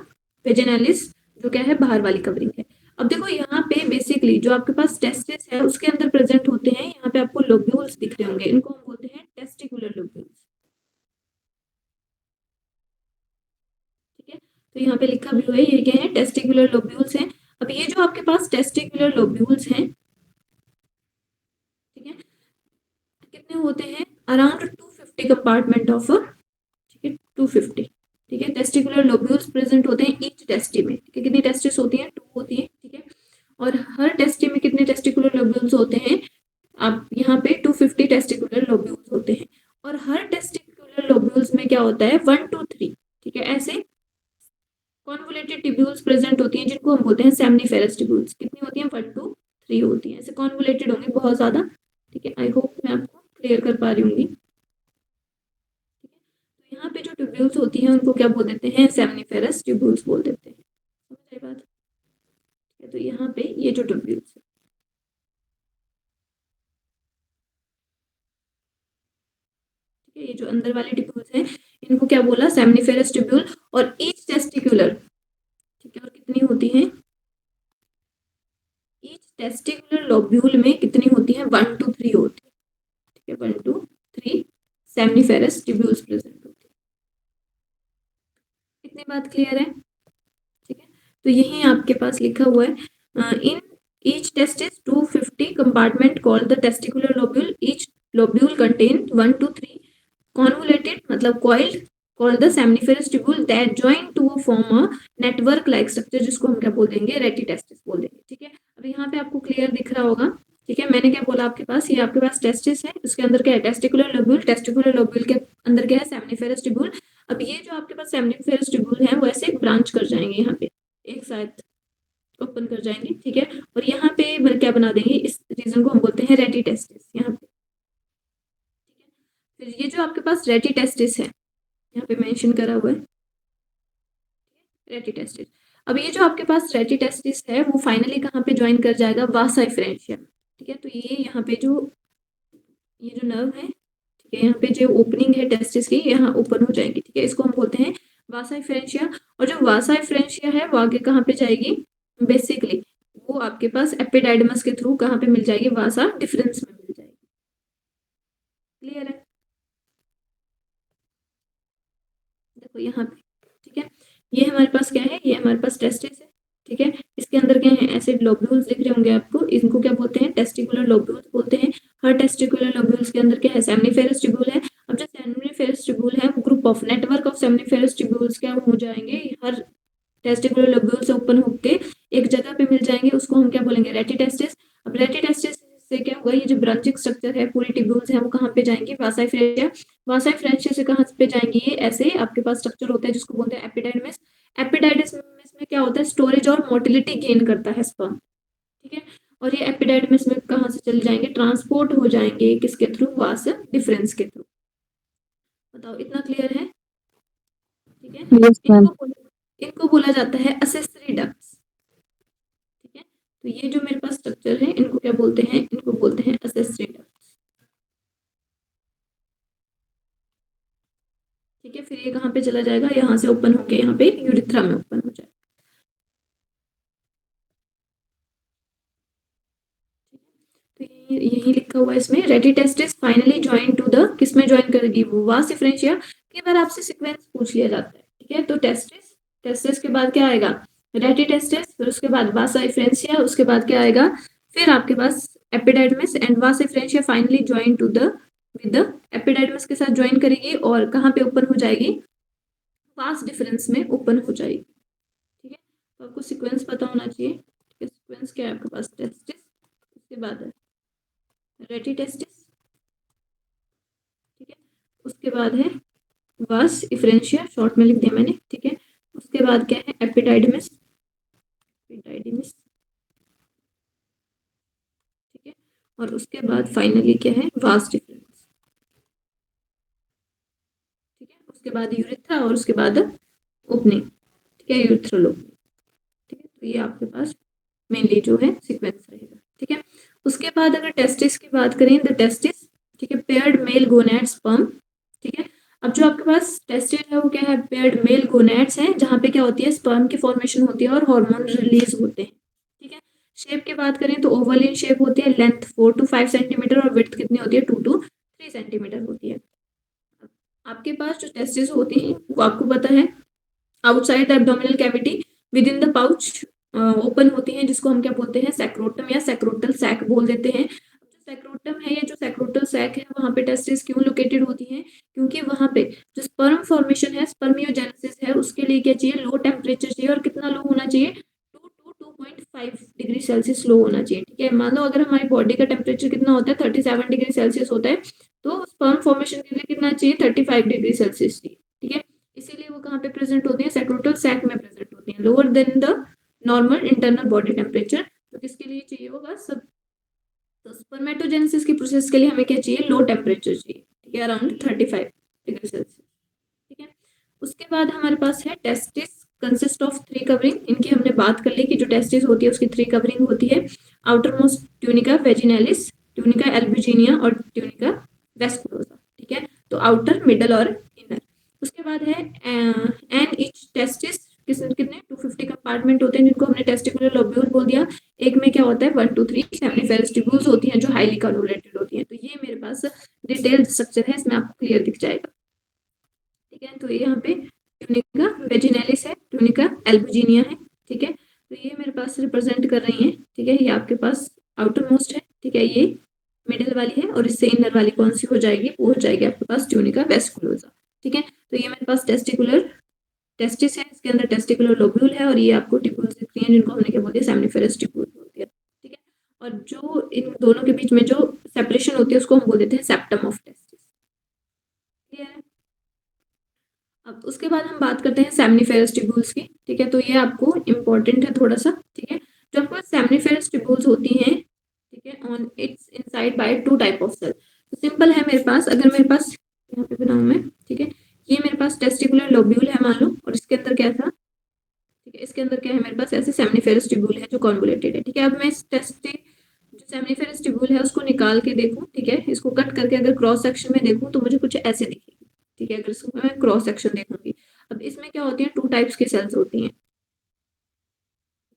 Speaker 3: वेजाइनलिस जो क्या है बाहर वाली कवरिंग है। अब देखो यहाँ पे बेसिकली जो आपके पास टेस्टिस है उसके अंदर प्रेजेंट होते हैं, यहाँ पे आपको लोब्यूल्स दिख रहे होंगे, इनको हम बोलते हैं टेस्टिकुलर लोब्यूल्स, ठीक है। तो यहाँ पे लिखा भी हुआ है, ये क्या है, टेस्टिकुलर लोब्यूल्स हैं। अब ये जो आपके पास टेस्टिकुलर लोब्यूल्स हैं, ठीक है, कितने होते हैं, अराउंड 250 कंपार्टमेंट ऑफ, ठीक है, 250, ठीक है, टेस्टिकुलर लोब्यूल्स प्रेजेंट होते हैं ईच टेस्टी में, ठीक है। कितनी टेस्टिस होती हैं, 2 होती है, ठीक है। और हर टेस्टी में कितने टेस्टिकुलर लोब्यूल्स होते हैं, आप यहाँ पे 250 टेस्टिकुलर लोब्यूल्स होते हैं, और हर टेस्टिकुलर लोब्यूल्स में क्या होता है, 1 to 3, ठीक है, ऐसे कॉन्वोलेटेड ट्यूब्यूल्स प्रेजेंट होती हैं जिनको हम बोलते हैं सेमनीफेरस ट्यूब्यूल्स। कितनी होती हैं, 1 to 3 होती हैं, ऐसे कॉन्वोलेटेड होंगे बहुत ज्यादा, ठीक है। आई होप मैं आपको क्लियर कर पा रही हूँ, ठीक है। तो यहाँ पे जो ट्यूब्यूल्स होती हैं उनको क्या बोल देते हैं, सेमनीफेरस ट्यूब्यूल्स बोल देते हैं, समझ आई बात? तो यहाँ पे ये जो ट्यूब्यूल्स है, ठीक है, ये जो अंदर वाले ट्यूब्यूल्स हैं इनको क्या बोला, सेमनीफेरस ट्यूब्यूल। और ईच टेस्टिकुलर, ठीक है, और कितनी होती हैं, ईच टेस्टिकुलर लोब्यूल में कितनी होती है, 1 to 3 होती है, ठीक है, 1 to 3 सेमनीफेरस ट्यूब्यूल्स प्रेजेंट होती है। इतनी बात क्लियर है? ठीक है। तो यही आपके पास लिखा हुआ है, in each testis 250 compartment called the testicular lobule, each lobule contain 1 to 3 convoluted मतलब coiled called the seminiferous tubule that join to form a network like structure, जिसको हम क्या बोल देंगे, रेटिटेस्टिस बोल देंगे, ठीक है। अब यहाँ पे आपको क्लियर दिख रहा होगा, ठीक है। मैंने क्या बोला आपके पास, ये आपके पास टेस्टिस है, उसके अंदर क्या है, टेस्टिकुलर लोब्यूल, टेस्टिकुलर लोब्यूल के अंदर क्या है, सेमनीफेरस ट्यूब्यूल। अब ये जो आपके पास सेमनीफेरस ट्यूब्यूल है वो ऐसे ब्रांच कर जाएंगे, यहाँ पे एक साथ ओपन कर जाएंगे, ठीक है। और यहाँ पे क्या बना देंगे, इस रीजन को हम बोलते हैं रेटिटेस्टिस, यहाँ पे, फिर ये जो आपके पास रेटिटेस्टिस है यहाँ पे मेंशन करा हुआ है रेटिटेस्टिस। अब ये जो आपके पास रेटिटेस्टिस है वो फाइनली कहाँ पे ज्वाइन कर जाएगा, वासा एफरेंशिया, ठीक है। तो ये यहाँ पे जो ये जो नर्व है, ठीक है, यहाँ पे जो ओपनिंग है टेस्टिस की यहाँ ओपन हो जाएगी, ठीक है, इसको हम बोलते हैं वासा एफरेंशिया। और जो वासा एफरेंशिया है वो आगे कहाँ पे जाएगी, बेसिकली वो आपके पास एपिडाइडमस के थ्रू कहाँ पे मिल जाएगी, वासा डिफरेंस में मिल जाएगी। क्लियर है? देखो यहाँ पे, ठीक है, ये हमारे पास क्या है, ये हमारे पास टेस्टिस है, ठीक है। इसके अंदर क्या है, ऐसे लोब्यूल्स दिख रहे होंगे आपको, इनको क्या बोलते हैं, टेस्टिकुलर लोब्यूल्स बोलते हैं। हर टेस्टिकुलर लोब्यूल्स के अंदर क्या है, सेमनीफेरस ट्यूब्यूल है। अब जो सेमनीफेरस ट्यूब्यूल है वो group of network of seminiferous tubules क्या हो जाएंगे, हर टेस्टिकुलर लोब्यूल से ओपन होके एक जगह पे मिल जाएंगे, उसको हम क्या बोलेंगे, रेटिटेस्टिस। अब रेटिटेस्टिस से क्या होगा, ये जो ब्रांचिंग स्ट्रक्चर है, पूरी टिब्यूल्स है, वो कहाँ पे जाएंगी, वासाई फ्रेंचिया। वासाई फ्रेंचिया से कहाँ पे जाएंगी, ये ऐसे आपके पास स्ट्रक्चर होता है जिसको बोलते हैं एपिडाइडमिस। एपिडाइडमिस में क्या होता है, स्टोरेज और मोटिलिटी गेन करता है स्पर्म, ठीक है। और ये एपिडाइडमिस में कहाँ से चले जाएंगे, ट्रांसपोर्ट हो जाएंगे किसके थ्रू, वास डिफरेंस के थ्रू। बताओ इतना क्लियर है, ठीक है।
Speaker 5: Yes, ma'am.
Speaker 3: इनको बोला जाता है असेसरी डक्ट्स, ठीक है। तो ये जो मेरे पास स्ट्रक्चर है, इनको क्या बोलते हैं, इनको बोलते हैं असेसरी डक्ट्स, ठीक है। फिर ये कहाँ पे चला जाएगा, यहाँ से ओपन होके यहाँ पे यूरिथ्रा में ओपन हो जाएगा, तो यही लिखा हुआ है इसमें, rete testis finally join to the, किसमें ज्वाइन करेगी, वो वास डिफरेंशिया। कई बार आपसे सीक्वेंस पूछ लिया जाता है, ठीक है। तो टेस्टिस, टेस्टिस के बाद क्या आएगा, रेटिटेस्टिस, फिर उसके बाद वास डिफरेंशिया, उसके बाद क्या आएगा, फिर आपके पास epididymis and vas deferentia finally join to the with the epididymis के साथ ज्वाइन करेगी और कहाँ पे ओपन हो जाएगी, वास डिफरेंस में ओपन हो जाएगी, ठीक है। तो आपको सीक्वेंस पता होना चाहिए, ठीक है। सीक्वेंस क्या है आपके पास, टेस्टिस, उसके बाद है रेटिटेस्टिस, ठीक है। उसके बाद है वास डिफरेंशिया, शॉर्ट में लिख दिया मैंने, ठीक है। उसके बाद क्या है, एपिडाइडमिस, एपिडाइडमिस, ठीक है। और उसके बाद फाइनली क्या है, वास डिफरेंस, ठीक है। उसके बाद यूरिथ्रा और उसके बाद ओपनिंग, ठीक है, यूरिथ्रल ओपनिंग, ठीक है। तो ये आपके पास मेनली जो है सीक्वेंस रहेगा, ठीक है। उसके बाद अगर टेस्टिस की बात करें, द टेस्टिस, ठीक है, पेयर्ड मेल गोनैड स्पर्म, ठीक है। अब जो आपके पास टेस्टिस है वो क्या है, पेयर्ड मेल गोनैड्स हैं, जहाँ पे क्या होती है, स्पर्म की फॉर्मेशन होती है और हार्मोन रिलीज होते हैं, ठीक है। शेप की बात करें तो ओवल इन शेप होती है, लेंथ 4 to 5 सेंटीमीटर और विड्थ कितनी होती है, 2 to 3 सेंटीमीटर होती है। आपके पास जो टेस्टिस होती हैं वो आपको पता है, outside the abdominal cavity with in the pouch open होती हैं, जिसको हम क्या बोलते हैं, सैक्रोटम या सैक्रोटल सैक बोल देते हैं। जो सैक्रोटम है या जो सैक्रोटल सैक है, वहाँ पे टेस्टिस क्यों लोकेटेड होती हैं, क्योंकि वहाँ पे जो स्पर्म फॉर्मेशन है, स्पर्मियोजेनेसिस है, उसके लिए क्या चाहिए, लो टेम्परेचर चाहिए। और कितना लो होना चाहिए, 2 to 2.5 डिग्री सेल्सियस लो होना चाहिए, ठीक है। मान लो अगर हमारी बॉडी का टेम्परेचर कितना होता है, 37 डिग्री सेल्सियस होता है, तो स्पर्म फॉर्मेशन के लिए कितना चाहिए, 35 डिग्री सेल्सियस चाहिए, ठीक है। इसीलिए वो कहाँ पे प्रेजेंट होती है, सैक्रोटल सैक में प्रेजेंट होती है, lower than the normal internal body temperature. तो किसके लिए चाहिए होगा, सब, तो स्पर्मेटोजेनेसिस की प्रोसेस के लिए हमें क्या चाहिए, लो टेम्परेचर चाहिए, ठीक है, अराउंड 35 डिग्री सेल्सियस, ठीक है। उसके बाद हमारे पास है टेस्टिस कंसिस्ट ऑफ 3 कवरिंग। इनकी हमने बात कर ली कि जो टेस्टिस होती है उसकी 3 कवरिंग होती है, outer most tunica vaginalis, tunica albuginea और ट्यूनिका वेस्कुलोसा, ठीक है। तो आउटर, मिडल और इनर। उसके बाद है एंड ईच टेस्टिस, कितने 250 कंपार्टमेंट होते हैं, जिनको हमने टेस्टिकुलर लोब्यूल बोल दिया। एक में क्या होता है, 1 to 3 सेमिनिफेरस ट्यूब्यूल्स होती हैं जो हाईली कन्वोल्यूटेड होती हैं। तो ये मेरे पास डिटेल्ड स्ट्रक्चर है, इसमें आपको क्लियर दिख जाएगा, ठीक है। तो ये यहाँ पे ट्यूनिका वेजिनालिस है, ट्यूनिका एल्बुजिनिया है, ठीक है। तो ये मेरे पास रिप्रेजेंट कर रही हैं, ठीक है। ये आपके पास आउटर मोस्ट है, ठीक है, ये मिडिल वाली है, और इससे इनर वाली कौन सी हो जाएगी, वो हो जाएगी आपके पास ट्यूनिका वेस्कुलोसा, ठीक है। तो ये मेरे पास टेस्टिकुलर टेस्टिस है, इसके अंदर टेस्टिकुलर लोब्यूल है, और ये आपको टिब्यूल्स दिखती हैं, जिनको हमने क्या बोल दिया, सेमिनिफेरस टिब्यूल बोल दिया, ठीक है। और जो इन दोनों के बीच में जो सेपरेशन होती है उसको हम बोल देते हैं सेप्टम ऑफ टेस्टिस, क्लियर है। अब उसके बाद हम बात करते हैं सेमिनिफेरस टिब्यूल्स की, ठीक है। तो ये आपको इम्पोर्टेंट है थोड़ा सा, ठीक है। जो आपको सेमिनिफेरस टिब्यूल्स होती हैं, ठीक है, on its inside by 2 type of cell. तो सिंपल है मेरे पास, अगर मेरे पास यहाँ पे बनाऊँ मैं, ठीक है, ये मेरे पास टेस्टिकुलर लोब्यूल है मान लो, और इसके अंदर क्या था, ठीक है, इसके अंदर क्या है मेरे पास, ऐसे सेमिनिफेरस टिब्यूल है जो कॉन्वोल्यूटेड है, ठीक है। अब मैं इस जो सेमिनिफेरस टिब्यूल है उसको निकाल के देखूं, ठीक है, इसको कट करके अगर क्रॉस सेक्शन में देखूं तो मुझे कुछ ऐसे दिखेगी, ठीक है, अगर इसको मैं क्रॉस सेक्शन देखूंगी। अब इसमें क्या होती है, 2 टाइप्स की सेल्स होती हैं,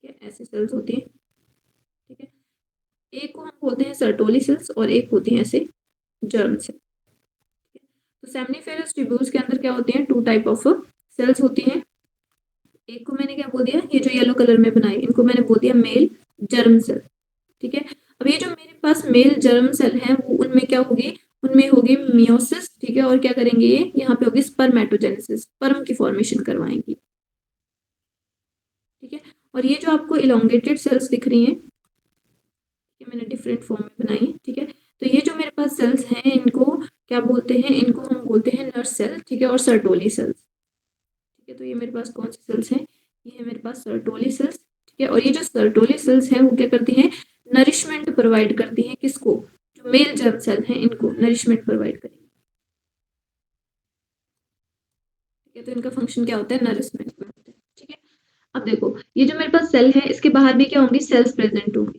Speaker 3: ठीक है, ऐसी सेल्स होती हैं, ठीक है। एक को हम बोलते हैं सर्टोली सेल्स और एक होती हैं ऐसे जर्म सेल। तो सेमिनिफेरस ट्यूब्यूल्स के अंदर क्या होती हैं, 2 टाइप ऑफ सेल्स होती हैं। एक को मैंने क्या बोल दिया, ये जो येलो कलर में बनाई, इनको मैंने बोल दिया मेल जर्म सेल, ठीक है। अब ये जो मेरे पास मेल जर्म सेल है, वो उनमें क्या होगी, उनमें होगी मियोसिस, ठीक है। और क्या करेंगे, ये यहाँ पे होगी स्पर्मेटोजेनेसिस, स्पर्म की फॉर्मेशन करवाएंगी, ठीक है। और ये जो आपको इलोंगेटेड सेल्स दिख रही हैं, ये मैंने डिफरेंट फॉर्म में बनाई है, ठीक है। तो ये जो मेरे पास सेल्स हैं इनको क्या बोलते हैं, इनको हम बोलते हैं नर्स सेल, ठीक है, और सर्टोली सेल्स, ठीक है। तो ये मेरे पास कौन सी सेल्स हैं, ये है मेरे पास सर्टोली सेल्स, ठीक है। और ये जो सर्टोली सेल्स हैं वो क्या करती हैं, नरिशमेंट प्रोवाइड करती हैं, किसको, जो मेल जर्म सेल हैं इनको नरिशमेंट प्रोवाइड करेंगे, ठीक है। तो इनका फंक्शन क्या होता है, नरिशमेंट में होता है, ठीक है। अब देखो ये जो मेरे पास सेल है इसके बाहर भी क्या होंगी, सेल्स प्रेजेंट होंगी,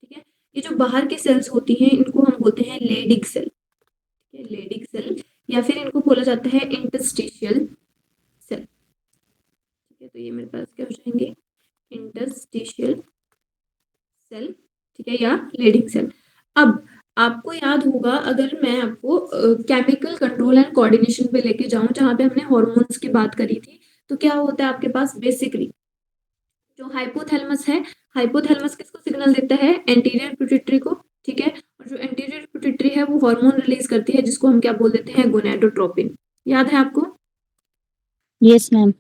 Speaker 3: ठीक है। ये जो बाहर की सेल्स होती हैं इनको हम बोलते हैं लेडिक सेल, ठीक है, लेडिक सेल, या फिर इनको बोला जाता है इंटरस्टिशियल सेल, ठीक है। तो ये मेरे पास क्या हो जाएंगे, इंटरस्टिशियल सेल, ठीक है, या लेडिक सेल। अब आपको याद होगा अगर मैं आपको केमिकल कंट्रोल एंड कोऑर्डिनेशन पे लेके जाऊं जहां पे हमने हार्मोन्स की बात करी थी, तो क्या होता है आपके पास बेसिकली जो हाइपोथैलेमस है, हाइपोथैलेमस किसको सिग्नल देता है, एंटीरियर पिट्यूटरी को, ठीक है। और जो एंटीरियर पिट्यूटरी है वो हार्मोन रिलीज करती है जिसको हम क्या बोल देते हैं, गोनाडोट्रोपिन, याद है आपको,
Speaker 5: यस मैम।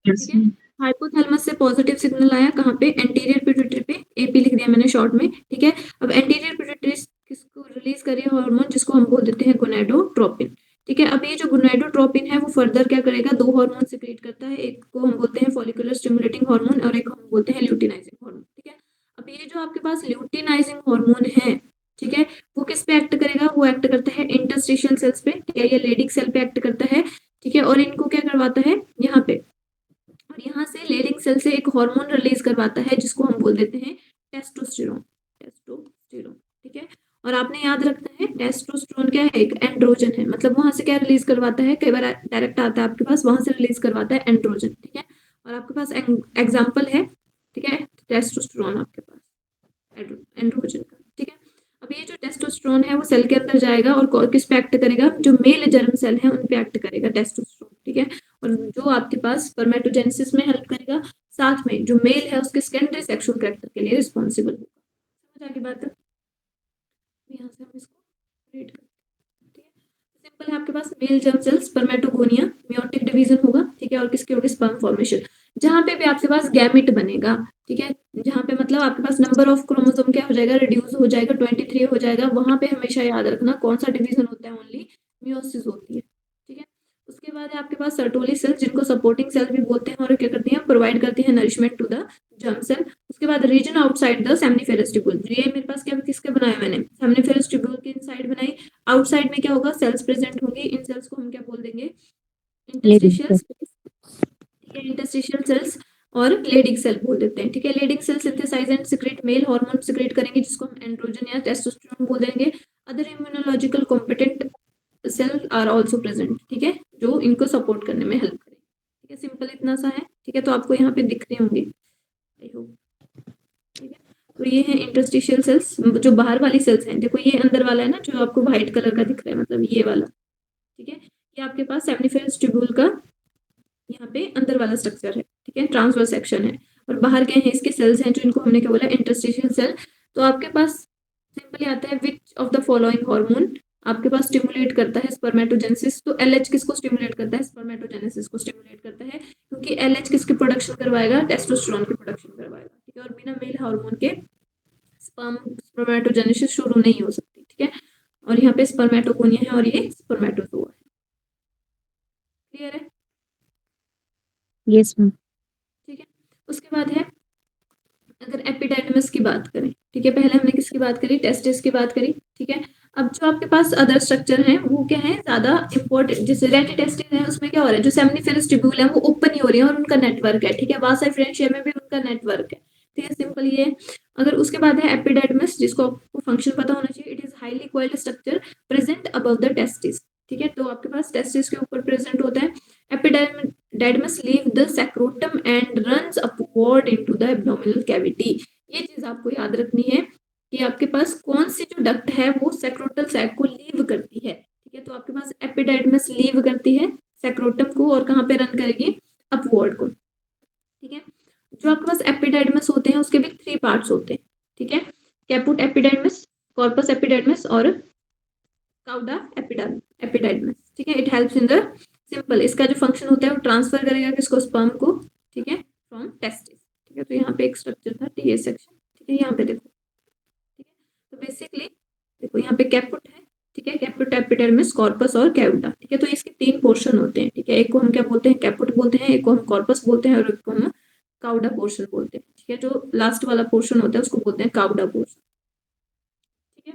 Speaker 2: Yes,
Speaker 3: ठीक है। हाइपोथैलेमस से पॉजिटिव सिग्नल आया कहाँ पे, एंटीरियर पिट्यूटरी पे, एपी लिख दिया मैंने शॉर्ट में, ठीक है। अब एंटीरियर पिट्यूटरी किसको रिलीज करी है, हार्मोन जिसको हम बोल देते हैं गोनाडोट्रोपिन, ठीक है। अब ये जो गोनाडोट्रोपिन है वो फर्दर क्या करेगा, दो हार्मोन सिक्रीट करता है, एक को हम बोलते हैं फॉलिकुलर स्टिमुलेटिंग हार्मोन और एक हम बोलते हैं ल्यूटिनाइजिंग हार्मोन, ठीक है। अब ये जो आपके पास ल्यूटिनाइजिंग हार्मोन है, ठीक है, वो किस पे एक्ट करेगा, वो एक्ट करता है इंटरस्टिशियल सेल्स पे, ठीक है, ये लेडिक सेल पे एक्ट करता है, ठीक है। और इनको क्या करवाता है यहाँ पे, और यहाँ से लेडिंग सेल से एक हार्मोन रिलीज करवाता है जिसको हम बोल देते हैं टेस्टोस्टेरोन, टेस्टोस्टेरोन, ठीक है। और आपने याद रखना है टेस्टोस्टेरोन क्या है, एक एंड्रोजन है, मतलब वहां से क्या रिलीज करवाता है, कई बार डायरेक्ट आता है आपके पास, वहां से रिलीज करवाता है एंड्रोजन, ठीक है। और आपके पास एग्जाम्पल है, ठीक है, टेस्टोस्टेरोन आपके पास एंड्रोजन का, ठीक है। अब ये जो टेस्टोस्टेरोन है वो सेल के अंदर जाएगा और किस पे एक्ट करेगा, जो मेल जर्म सेल है उन पे एक्ट करेगा टेस्टोस्टेरोन, ठीक है। और जो आपके पास स्पर्मेटोजेनेसिस में हेल्प करेगा, साथ में जो मेल है उसके सेकेंडरी सेक्सुअल कैरेक्टर के लिए रिस्पॉन्सिबल होगा, समझ आ गई बात है। यहाँ से हम इसको रीड करते हैं, ठीक है। सिंपल है, आपके पास male germ cell spermatogonia meiotic division होगा, ठीक है, और किसके होगी, स्पर्म फॉर्मेशन, जहां पे भी आपके पास गैमेट बनेगा, ठीक है, जहां पे मतलब आपके पास नंबर ऑफ क्रोमोसोम क्या हो जाएगा, रिड्यूस हो जाएगा, 23 हो जाएगा, वहां पे हमेशा याद रखना कौन सा डिवीजन होता है, ओनली मियोसिस होती है, ठीक है। उसके बाद है आपके पास सर्टोली सेल जिनको सपोर्टिंग सेल भी बोलते हैं और क्या करती हैं, प्रोवाइड करती हैं nourishment to the germ cell. उसके बाद region outside the seminiferous tubule, ये मेरे पास क्या किसके बनाया मैंने, सेमनीफेरस ट्यूब्यूल की इनसाइड बनाई, आउटसाइड में क्या होगा, सेल्स प्रेजेंट होंगी, इन सेल्स को हम क्या बोल देंगे, इंटरस्टिशियल, ठीक है, इंटरस्टिशियल सेल्स और लेडिक सेल बोल देते हैं, ठीक है। Leydig cell synthesise and secrete male hormone secrete करेंगे जिसको हम एंड्रोजन या टेस्टोस्टेरोन बोल देंगे। Other immunological competent cell are also present, ठीक है, जो इनको सपोर्ट करने में हेल्प करेंगे, ठीक है। सिंपल इतना सा है, ठीक है। तो आपको यहाँ पे दिख रहे होंगे, आई होप, ठीक है। तो ये है इंटरस्टिशियल सेल्स, जो बाहर वाली सेल्स हैं, देखो ये अंदर वाला है ना जो आपको व्हाइट कलर का दिख रहा है, मतलब ये वाला, ठीक है। ये आपके पास सेमनीफेरस ट्यूब्यूल का यहाँ पे अंदर वाला स्ट्रक्चर है, ठीक है, ट्रांसवर्स सेक्शन है, और बाहर क्या है, इसके सेल्स हैं जो इनको हमने क्या बोला, इंटरस्टिशियल सेल। तो आपके पास सिंपली आता है विच ऑफ द फॉलोइंग हार्मोन आपके पास स्टिमुलेट करता है स्पर्मेटोजेनेसिस, तो एलएच किसको स्टिमुलेट करता है, स्पर्मेटोजेनेसिस को स्टिमुलेट करता है, क्योंकि एलएच किसकी प्रोडक्शन करवाएगा, टेस्टोस्टेरोन की प्रोडक्शन करवाएगा, ठीक है। और बिना मेल हार्मोन के स्पर्मेटोजेनेसिस शुरू नहीं हो सकती, ठीक है। और यहाँ पे स्पर्मेटोगोनिया है और ये स्पर्मेटोजोआ है, क्लियर है,
Speaker 5: यस मैम।
Speaker 3: ठीक है। उसके बाद है अगर एपिडाइडमिस की बात करें, ठीक है, पहले हमने किसकी बात करी, टेस्टिस की बात करी, ठीक है। अब जो आपके पास अदर स्ट्रक्चर है वो क्या है, ज्यादा इंपॉर्टेंट, जैसे रेटिटेस्टिस है उसमें क्या हो रहा है, जो सेमनीफेरस ट्यूब्यूल है वो ओपन ही हो रही है और उनका नेटवर्क है, ठीक है, वासा फ्रेंशिया में भी उनका नेटवर्क है, ठीक है, सिंपल ये। अगर उसके बाद है एपिडाइडमिस जिसको आपको फंक्शन पता होना चाहिए, it is highly coiled structure present above the testis, ठीक है। तो आपके पास टेस्टिस के ऊपर प्रेजेंट होता है। Epididymis leave the scrotum and runs upward into the abdominal cavity, ये चीज आपको याद रखनी है कि आपके पास कौन सी जो डक्ट है वो सैक्रोटल सैक को लीव करती है, ठीक है। तो आपके पास एपिडाइडमिस लीव करती है सैक्रोटम को और कहाँ पे रन करेगी, अपवर्ड को, ठीक है। जो आपके पास एपिडाइडमिस होते हैं उसके भी 3 पार्ट्स होते हैं, ठीक है, कैपुट एपिडाइडमिस, कॉर्पस एपिडाइडमिस और काउडा एपिडाइडमिस, ठीक है। It helps in the simple, इसका जो फंक्शन होता है वो ट्रांसफर करेगा किसको, स्पर्म को, ठीक है, फ्रॉम टेस्टिस, ठीक है। तो यहाँ पे एक स्ट्रक्चर था टीएस सेक्शन, ठीक है, यहाँ पे देखो, ठीक है। तो बेसिकली देखो यहाँ पे कैपुट है, ठीक है, कैपुट, एपिडर्मिस, कॉर्पस और कैविटा, ठीक है। तो इसके 3 पोर्शन होते हैं, ठीक है। एक को हम क्या बोलते हैं, कैपुट बोलते हैं, एक को हम कॉर्पस बोलते हैं और एक को हम काउडा पोर्शन बोलते हैं, ठीक है। जो लास्ट वाला पोर्शन होता है उसको बोलते हैं काउडा पोर्शन, ठीक है।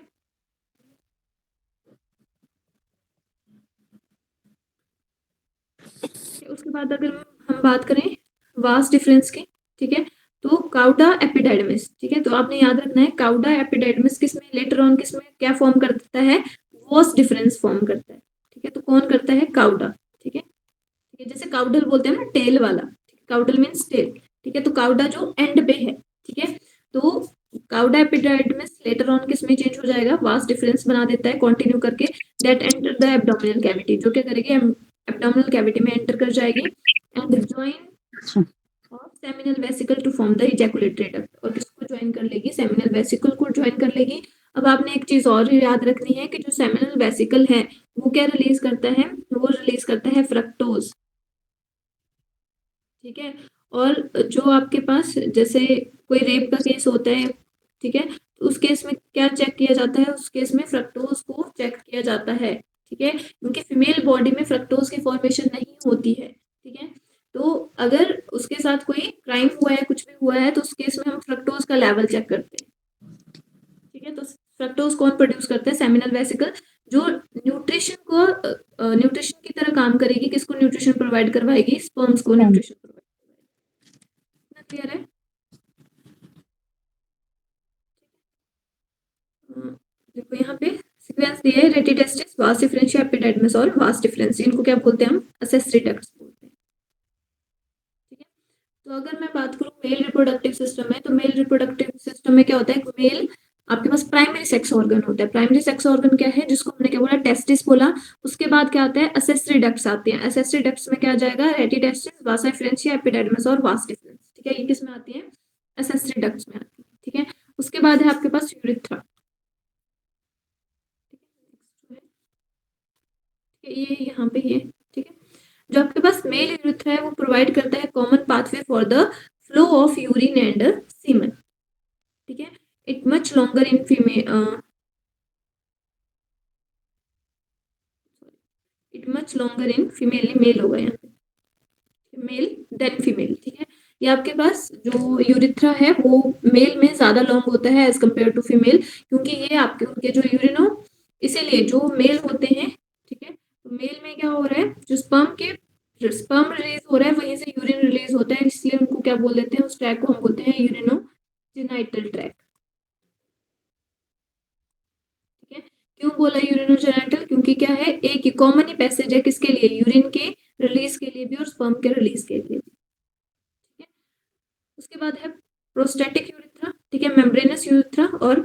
Speaker 3: उसके बाद अगर हम बात करें वास्ट डिफरेंस की, ठीक है, तो काउडा एपिडाइडमिस, ठीक है। तो आपने याद रखना है काउडा एपिडाइडमिस किसमें, लेटर ऑन किसमें क्या फॉर्म करता है, वास्ट डिफरेंस फॉर्म करता है, ठीक है। तो कौन करता है, काउडा, ठीक है, ठीक है। जैसे काउडल बोलते हैं ना, टेल वाला, काउडल मीन्स टेल, ठीक है। तो काउडा जो एंड पे है, ठीक है। तो काउडा एपिडाइडमिस लेटर ऑन किसमें चेंज हो जाएगा, वास्ट डिफरेंस बना देता है कंटिन्यू करके, that enter the abdominal cavity, जो क्या करेगी, एब्डोमिनल कैविटी में एंटर कर जाएगी and join of seminal vesicle to form the ejaculatory duct, और किसको ज्वाइन कर लेगी, सेमिनल वेसिकल को ज्वाइन कर लेगी। अब आपने एक चीज और याद रखनी है कि जो सेमिनल वेसिकल है वो क्या रिलीज करता है, वो रिलीज करता है फ्रक्टोज, ठीक है। और जो आपके पास जैसे कोई रेप का केस होता है, ठीक है, तो उस केस में क्या चेक किया जाता है, उस केस में फ्रक्टोज को चेक किया जाता है, ठीक है, क्योंकि फीमेल बॉडी में फ्रक्टोज की फॉर्मेशन नहीं होती है, ठीक है। तो अगर उसके साथ कोई क्राइम हुआ है, कुछ भी हुआ है, तो उस केस में हम फ्रक्टोज का लेवल चेक करते हैं, ठीक है। तो फ्रक्टोज कौन प्रोड्यूस करता है, सेमिनल वेसिकल, जो न्यूट्रिशन को न्यूट्रिशन की तरह काम करेगी, किसको न्यूट्रिशन प्रोवाइड करवाएगी, स्पर्म्स को न्यूट्रिशन प्रोवाइड करवाएगी। क्लियर है? देखो यहाँ पे सीक्वेंस दिया है, रेटिटेस्टिस, वास डिफरेंशिया, एपिडाइडमिस और वास डिफरेंस, इनको क्या बोलते हैं हम, एक्सेसरी डक्ट्स बोलते हैं, ठीक है। तो अगर मैं बात करूँ मेल रिप्रोडक्टिव सिस्टम में, तो मेल रिप्रोडक्टिव सिस्टम में क्या होता है, मेल आपके पास प्राइमरी सेक्स ऑर्गन होता है। प्राइमरी सेक्स ऑर्गन क्या है, जिसको हमने क्या बोला, टेस्टिस बोला। उसके बाद क्या आता है, एक्सेसरी डक्ट्स आते हैं। एक्सेसरी डक्ट्स में क्या आ जाएगा, रेटिटेस्टिस, वास डिफरेंशिया, एपिडाइडमिस और वास डिफरेंस, ठीक है। ये किस में आती है, एक्सेसरी डक्ट्स में आती है, ठीक है। उसके बाद है आपके पास यूरिथ्रा, ये यहाँ पे ये, ठीक है। जो आपके पास मेल यूरिथ्रा है वो प्रोवाइड करता है common pathway for the flow of urine and semen, ठीक है। It much longer in female, it much longer in female, male होगा यहाँ पे, मेल देन फीमेल, ठीक है। ये आपके पास जो यूरिथ्रा है वो मेल में ज्यादा लॉन्ग होता है एज कम्पेयर टू फीमेल, क्योंकि ये आपके उनके जो यूरिनो, इसीलिए जो मेल होते हैं, ठीक है, तो मेल में क्या हो रहा है, जो स्पर्म रिलीज हो रहा है वहीं से यूरिन रिलीज होता है, इसलिए उनको क्या बोल देते हैं, उस ट्रैक को हम बोलते हैं यूरिनोजेनाइटल ट्रैक, ठीक है। क्यों बोला यूरिनोजेनाइटल, क्योंकि क्या है, एक ही कॉमन ही पैसेज है किसके लिए, यूरिन के रिलीज के लिए भी और स्पर्म के रिलीज के लिए भी, ठीक है। उसके बाद है प्रोस्टेटिक यूरिथ्रा, ठीक है, मेम्ब्रेनस यूरिथ्रा और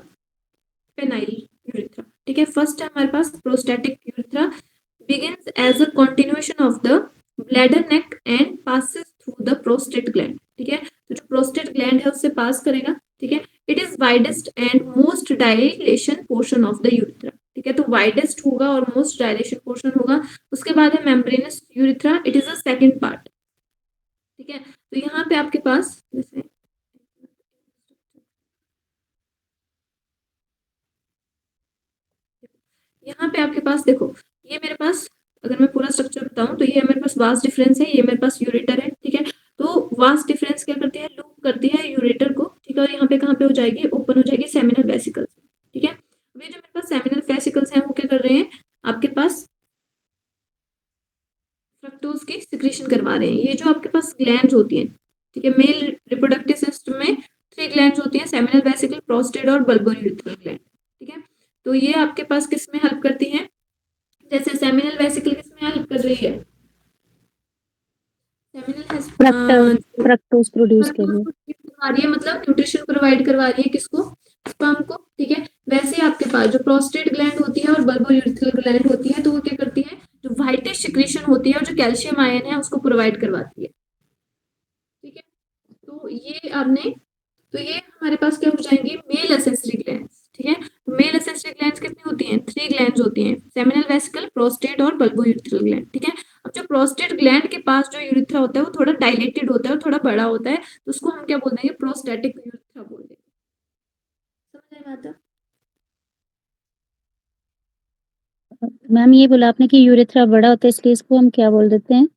Speaker 3: पेनाइल यूरिथ्रा, ठीक है। फर्स्ट है हमारे पास prostatic urethra, begins as a continuation of the bladder neck and passes through the prostate gland, ठीक है। तो जो प्रोस्टेट ग्लैंड है उससे पास करेगा, ठीक है। It is widest and most dilation portion of the urethra, ठीक है। तो वाइडेस्ट होगा और मोस्ट डायलेशन पोर्शन होगा। उसके बाद है membranous urethra, it is a second part, ठीक है। तो यहाँ पे आपके पास जैसे यहाँ पे आपके पास देखो, ये मेरे पास अगर मैं पूरा स्ट्रक्चर बताऊं तो ये मेरे पास वास डिफरेंस है, ये मेरे पास यूरेटर है, ठीक है। तो वास डिफरेंस क्या करती है, लूप करती है यूरेटर को, ठीक है। और यहाँ पे कहाँ पे हो जाएगी, ओपन हो जाएगी सेमिनल वेसिकल्स, ठीक है। अभी जो मेरे पास सेमिनल वेसिकल्स हैं वो क्या कर रहे हैं, आपके पास फ्रक्टोज की सिक्रीशन करवा रहे हैं। ये जो आपके पास ग्लैंड्स होती हैं, ठीक है, मेल रिप्रोडक्टिव सिस्टम में 3 ग्लैंड्स होती हैं, सेमिनल वेसिकल, प्रोस्टेट और बल्बोयूरेथ्रल ग्लैंड, ठीक है। तो ये आपके पास किस में हेल्प करती हैं, जैसे सेमिनल वेसिकल किस में हेल्प कर रही है, सेमिनल
Speaker 5: फ्रक्टोज प्रोड्यूस कर रही है,
Speaker 3: करवा रही है, मतलब न्यूट्रिशन प्रोवाइड करवा रही है किसको, स्पर्म को, ठीक है। वैसे आपके पास जो प्रोस्टेट ग्लैंड होती है और बल्बोयूरेथ्रल ग्लैंड होती है, तो वो क्या करती है, जो व्हाइटिश सिक्रीशन होती है और जो कैल्शियम आयन है उसको प्रोवाइड करवाती है, ठीक है। तो ये आपने, तो ये हमारे पास क्या हो जाएंगे, मेल एसेसरी ग्लैंड्स, ठीक है। मेल एसेसरी ग्लैंड्स कितनी होती हैं, 3 ग्लैंड्स होती हैं, सेमिनल वेसिकल, प्रोस्टेट और बल्बोयूरेथ्रल ग्लैंड, ठीक है। अब जो प्रोस्टेट ग्लैंड के पास जो यूरिथ्रा होता है वो थोड़ा डायलेटेड होता है और थोड़ा बड़ा होता है, तो उसको हम क्या बोल देंगे, प्रोस्टैटिक यूरिथ्रा बोल देंगे। समझ में आता?
Speaker 5: मैम ये बोला आपने कि यूरेथ्रा बड़ा होता है, इसलिए इसको हम क्या बोल देते हैं?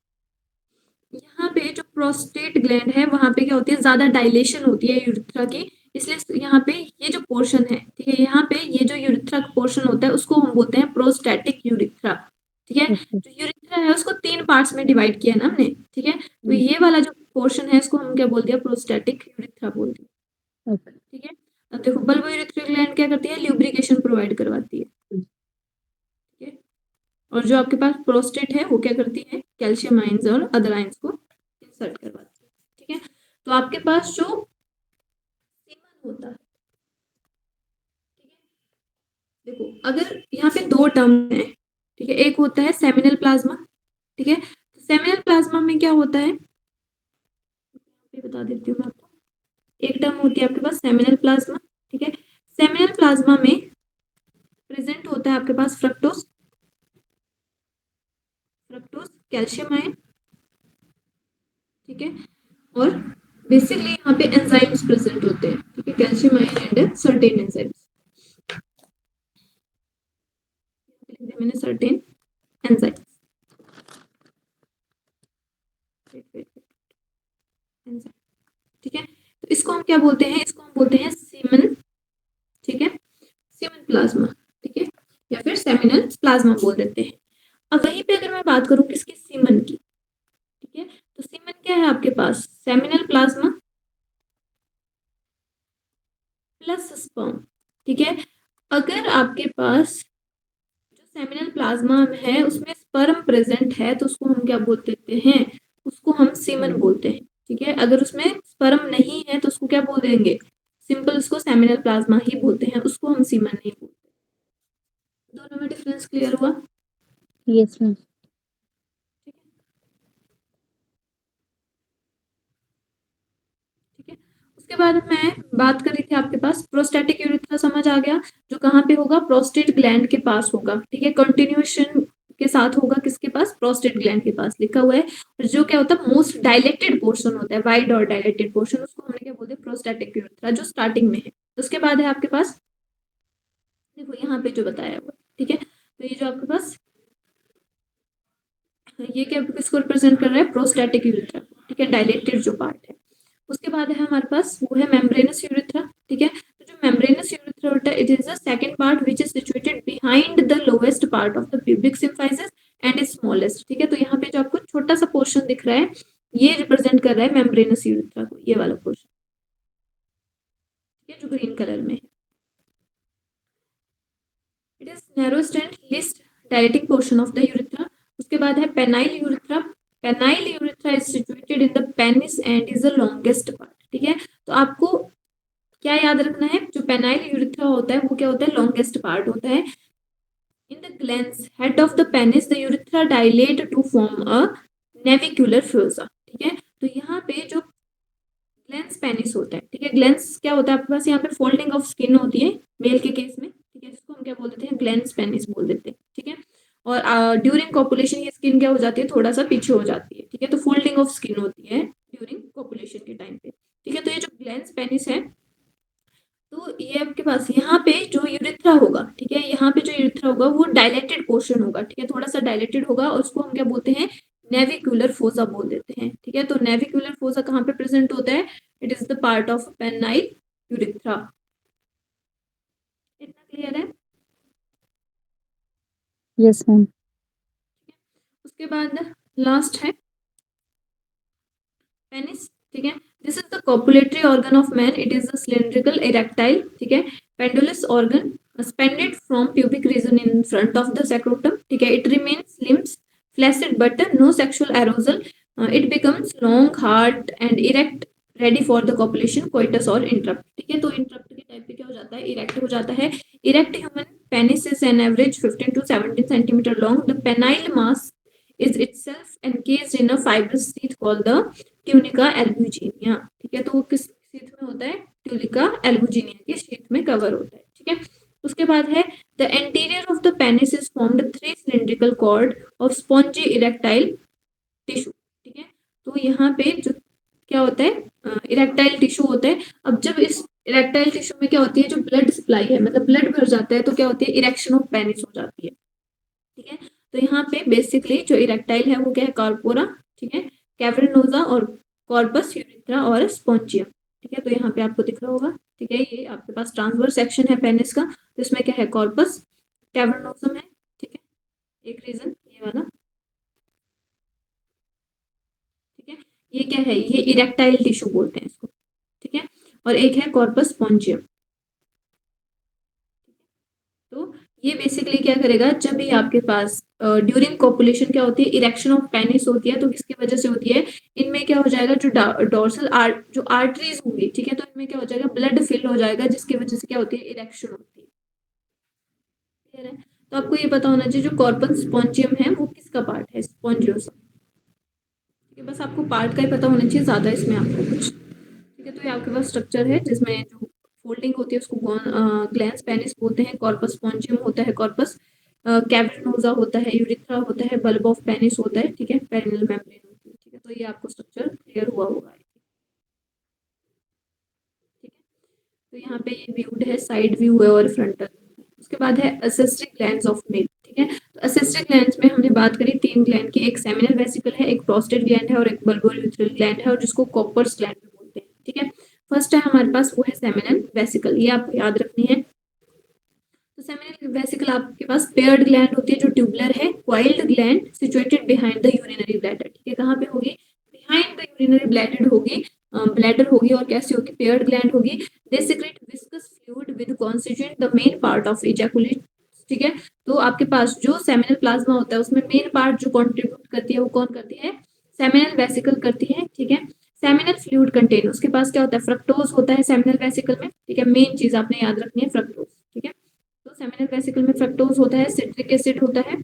Speaker 3: यहाँ पे जो प्रोस्टेट ग्लैंड है वहां पे क्या होती है, ज्यादा डायलेशन होती है यूरिथ्रा की, इसलिए यहाँ पे ये जो पोर्शन है, ठीक है, यहाँ पे ये जो यूरिथ्रा का पोर्शन होता है उसको हम बोलते हैं प्रोस्टैटिक यूरिथ्रा। ठीक है,
Speaker 5: Okay.
Speaker 3: जो यूरिथ्रा है उसको 3 पार्ट्स में डिवाइड किया ना हमने, ठीक है, तो ये वाला जो पोर्शन है इसको हम क्या बोल दिया, प्रोस्टैटिक यूरिथ्रा बोल दिया।
Speaker 5: Okay.
Speaker 3: ठीक है, अब देखो बल्बो यूरिथ्रिक ग्लैंड क्या करती है, ल्यूब्रिकेशन प्रोवाइड करवाती है। ठीक है, और जो आपके पास प्रोस्टेट है वो क्या करती है, कैल्शियम आयंस और अदर आयंस को इंसर्ट करवाती है। ठीक है, तो आपके पास जो सीमन होता है, ठीक है, देखो अगर यहाँ पे 2 टर्म है, ठीक है, एक होता है सेमिनल प्लाज्मा, ठीक है, तो सेमिनल प्लाज्मा में क्या होता है, बता देती हूँ मैं आपको। एक टर्म होती है आपके पास सेमिनल प्लाज्मा, ठीक है, सेमिनल प्लाज्मा में प्रेजेंट होता है आपके पास फ्रक्टोज, कैल्शियम आयन, ठीक है, और बेसिकली यहाँ पे एंजाइम्स प्रेजेंट होते हैं, ठीक है, calcium ion and certain enzymes, मैंने सर्टेन एंजाइम्स, ठीक है, तो इसको हम क्या बोलते हैं, इसको हम बोलते हैं सीमन, ठीक है, सीमन प्लाज्मा, ठीक है, या फिर सेमिनल प्लाज्मा बोल देते हैं। अब वहीं पे अगर मैं बात करूं किसकी, सीमन की, ठीक है, तो सीमन क्या है आपके पास, सेमिनल प्लाज्मा प्लस स्पर्म। ठीक है, अगर आपके पास जो सेमिनल प्लाज्मा है उसमें स्पर्म प्रेजेंट है तो उसको हम क्या बोल देते हैं, उसको हम सीमन बोलते हैं। ठीक है, अगर उसमें स्पर्म नहीं है तो उसको क्या बोल देंगे, सिंपल उसको सेमिनल प्लाज्मा ही बोलते हैं, उसको हम सीमन नहीं बोलते। दोनों में डिफरेंस क्लियर हुआ?
Speaker 5: Yes ma'am.
Speaker 3: ठीक है, उसके बाद मैं बात कर रही थी आपके पास प्रोस्टैटिक यूरिथ्रा, समझ आ गया, जो कहाँ पे होगा, प्रोस्टेट ग्लैंड के पास होगा। ठीक है, कंटिन्यूएशन के साथ होगा, किसके पास, प्रोस्टेट ग्लैंड के पास लिखा हुआ है, और जो क्या होता है मोस्ट डायलेटेड पोर्शन होता है, वाइड और डायलेटेड पोर्शन, उसको हमने क्या बोलते हैं, प्रोस्टैटिक यूरिथ्रा, जो स्टार्टिंग में है। उसके बाद है आपके पास, देखो यहाँ पे जो बताया हुआ, ठीक है, तो ये जो आपके पास ये क्या किसको रिप्रेजेंट कर रहा है, प्रोस्टैटिक यूरिथ्रा, ठीक है, डायलेटेड जो पार्ट है। उसके बाद है हमारे पास वो है मेम्ब्रेनस यूरिथ्रा। ठीक है, तो जो मेम्ब्रेनस यूरिथ्रा होता है, it is the second part which is situated behind the lowest part of the pubic symphysis and is smallest. ठीक है, तो यहाँ पे जो आपको छोटा सा पोर्शन दिख रहा है ये रिप्रेजेंट कर रहा है मेम्ब्रेनस यूरिथ्रा को, ये वाला पोर्शन, जो ग्रीन कलर में है। It is narrowest and least dilating portion of the urethra. उसके बाद है penile urethra. Penile urethra is situated in the penis and is the longest part. ठीक है, तो आपको क्या याद रखना है, जो पेनाइल यूरिथ्रा होता है वो क्या होता है, लॉन्गेस्ट पार्ट होता है। In the glans head of the penis the urethra dilate to form a navicular fossa. ठीक है, तो यहाँ पे जो ग्लैंस पेनिस होता है, ठीक है, ग्लैंस क्या होता है आपके पास, यहाँ पे फोल्डिंग ऑफ स्किन होती है मेल के केस में, ठीक है, जिसको हम क्या बोल देते हैं, ग्लैंस पेनिस बोल देते हैं। ठीक है, और ड्यूरिंग कॉपुलेशन ये स्किन क्या हो जाती है, थोड़ा सा पीछे हो जाती है। ठीक है, तो फोल्डिंग ऑफ स्किन होती है ड्यूरिंग कॉपुलेशन के टाइम पे। ठीक है, तो ये जो ग्लैंस पेनिस है, तो ये आपके पास यहाँ पे जो यूरिथ्रा होगा, ठीक है, यहाँ पे जो यूरिथ्रा होगा वो डायलेटेड पोर्शन होगा। ठीक है, थोड़ा सा डायलेटेड होगा और उसको हम क्या बोलते हैं, नेविक्युलर फोसा बोल देते हैं। ठीक है, तो नेविक्युलर फोसा कहाँ पे प्रेजेंट होता है, it is the part of penile urethra. इतना क्लियर है?
Speaker 5: Yes ma'am.
Speaker 3: उसके बाद लास्ट है पेनिस। ठीक है, this is the copulatory organ of man, it is the cylindrical erectile, ठीक है, pendulous organ suspended from pubic region in front of the scrotum. ठीक है, it remains limbs flaccid but no sexual arousal. It becomes long, hard and erect, ready for the copulation, coitus or interrupt. ठीक है, तो interrupt के type पे क्या हो जाता है, erect हो जाता है। Erect human penis is an average 15 to 17 centimeter long. The penile mass is itself encased in a fibrous sheath called the tunica albuginea. ठीक है, तो वो किस sheath में होता है, tunica albuginea के sheath में cover होता है। ठीक है, उसके बाद है the anterior of the penis is formed 3 cylindrical cord of spongy erectile tissue, ठीक है। तो यहाँ पे जो क्या होता है इरेक्टाइल टिश्यू होता है। अब जब इस इरेक्टाइल टिश्यू में क्या होती है, जो ब्लड सप्लाई है, मतलब ब्लड भर जाता है, तो क्या होती है, इरेक्शन ऑफ पेनिस हो जाती है, ठीक है। तो यहाँ पे बेसिकली जो इरेक्टाइल है वो क्या है, कॉर्पोरा, ठीक है, कैवर्नोसा और कॉर्पस यूरिथ्रा और स्पॉन्जियम, ठीक है। तो यहाँ पे आपको दिख रहा होगा, ठीक है, ये आपके पास ट्रांसवर्स सेक्शन है पेनिस का, तो इसमें क्या है, कॉर्पस, कैवर्नोसम है, ठीक है, एक रीजन ये वाला, ठीक है। ये क्या है, ये इरेक्टाइल टिश्यू बोलते हैं इसको, ठीक है, और एक है कॉर्पस स्पॉन्जियम। तो ये बेसिकली क्या करेगा, जब भी आपके पास ड्यूरिंग कॉपुलेशन क्या होती है, इरेक्शन ऑफ पेनिस होती है, तो किसकी वजह से होती है, इनमें क्या हो जाएगा, जो डोर्सल जो आर्टरीज होंगी, ठीक है, तो इनमें क्या हो जाएगा, ब्लड फिल हो जाएगा, जिसकी वजह से क्या होती है, इरेक्शन होती है, क्लियर है। तो आपको ये पता होना चाहिए जो कॉर्पस स्पॉन्जियम है वो किसका पार्ट है, स्पॉन्जियोसम, ठीक है। बस आपको पार्ट का ही पता होना चाहिए, ज्यादा इसमें आपको कुछ, ठीक है। तो ये आपके पास स्ट्रक्चर है जिसमें जो फोल्डिंग होती है उसको ग्लैंस पेनिस बोलते हैं, कॉर्पस स्पॉन्जियम होता है, कॉर्पस कैवर्नोसा होता है, यूरिथ्रा होता है, बल्ब ऑफ पेनिस होता है, ठीक है, पेरिनेल मेम्ब्रेन होती है, ठीक है। तो ये आपको स्ट्रक्चर क्लियर हुआ होगा, ठीक है। तो यहाँ पे ये व्यूड है, साइड व्यू है और फ्रंटल। उसके बाद है एसेस्ट्रिक ग्लैंड्स ऑफ मेल, ठीक है। तो एसेस्ट्रिक ग्लैंड्स में हमने बात करी 3 ग्लैंड की, एक सेमिनल वेसिकल है, एक प्रोस्टेट ग्लैंड है और एक बल्बोयूरेथ्रल ग्लैंड है, और जिसको कॉपर्स ग्लैंड भी बोलते हैं, ठीक है। फर्स्ट है हमारे पास वो है सेमिनल वेसिकल, ये आपको याद रखनी है। तो सेमिनल वेसिकल आपके पास पेयर्ड ग्लैंड होती है जो ट्यूबुलर है, coiled gland situated behind the urinary bladder, ठीक है। कहाँ पे होगी, बिहाइंड द यूरिनरी ब्लैडर होगी, ब्लैडर होगी, और कैसी होगी, पेयर्ड ग्लैंड होगी। They secrete viscous fluid with constituent the main part of ejaculate, ठीक है। तो आपके पास जो सेमिनल प्लाज्मा होता है उसमें मेन पार्ट जो कंट्रीब्यूट करती है वो कौन करती है, सेमिनल वेसिकल करती है, ठीक है। सेमिनल फ्लूइड कंटेन, उसके पास क्या होता है, फ्रक्टोज होता है सेमिनल वेसिकल में, ठीक है। मेन चीज आपने याद रखनी है, फ्रक्टोज, ठीक है। तो सेमिनल वेसिकल में फ्रक्टोज होता है, सिट्रिक एसिड होता है,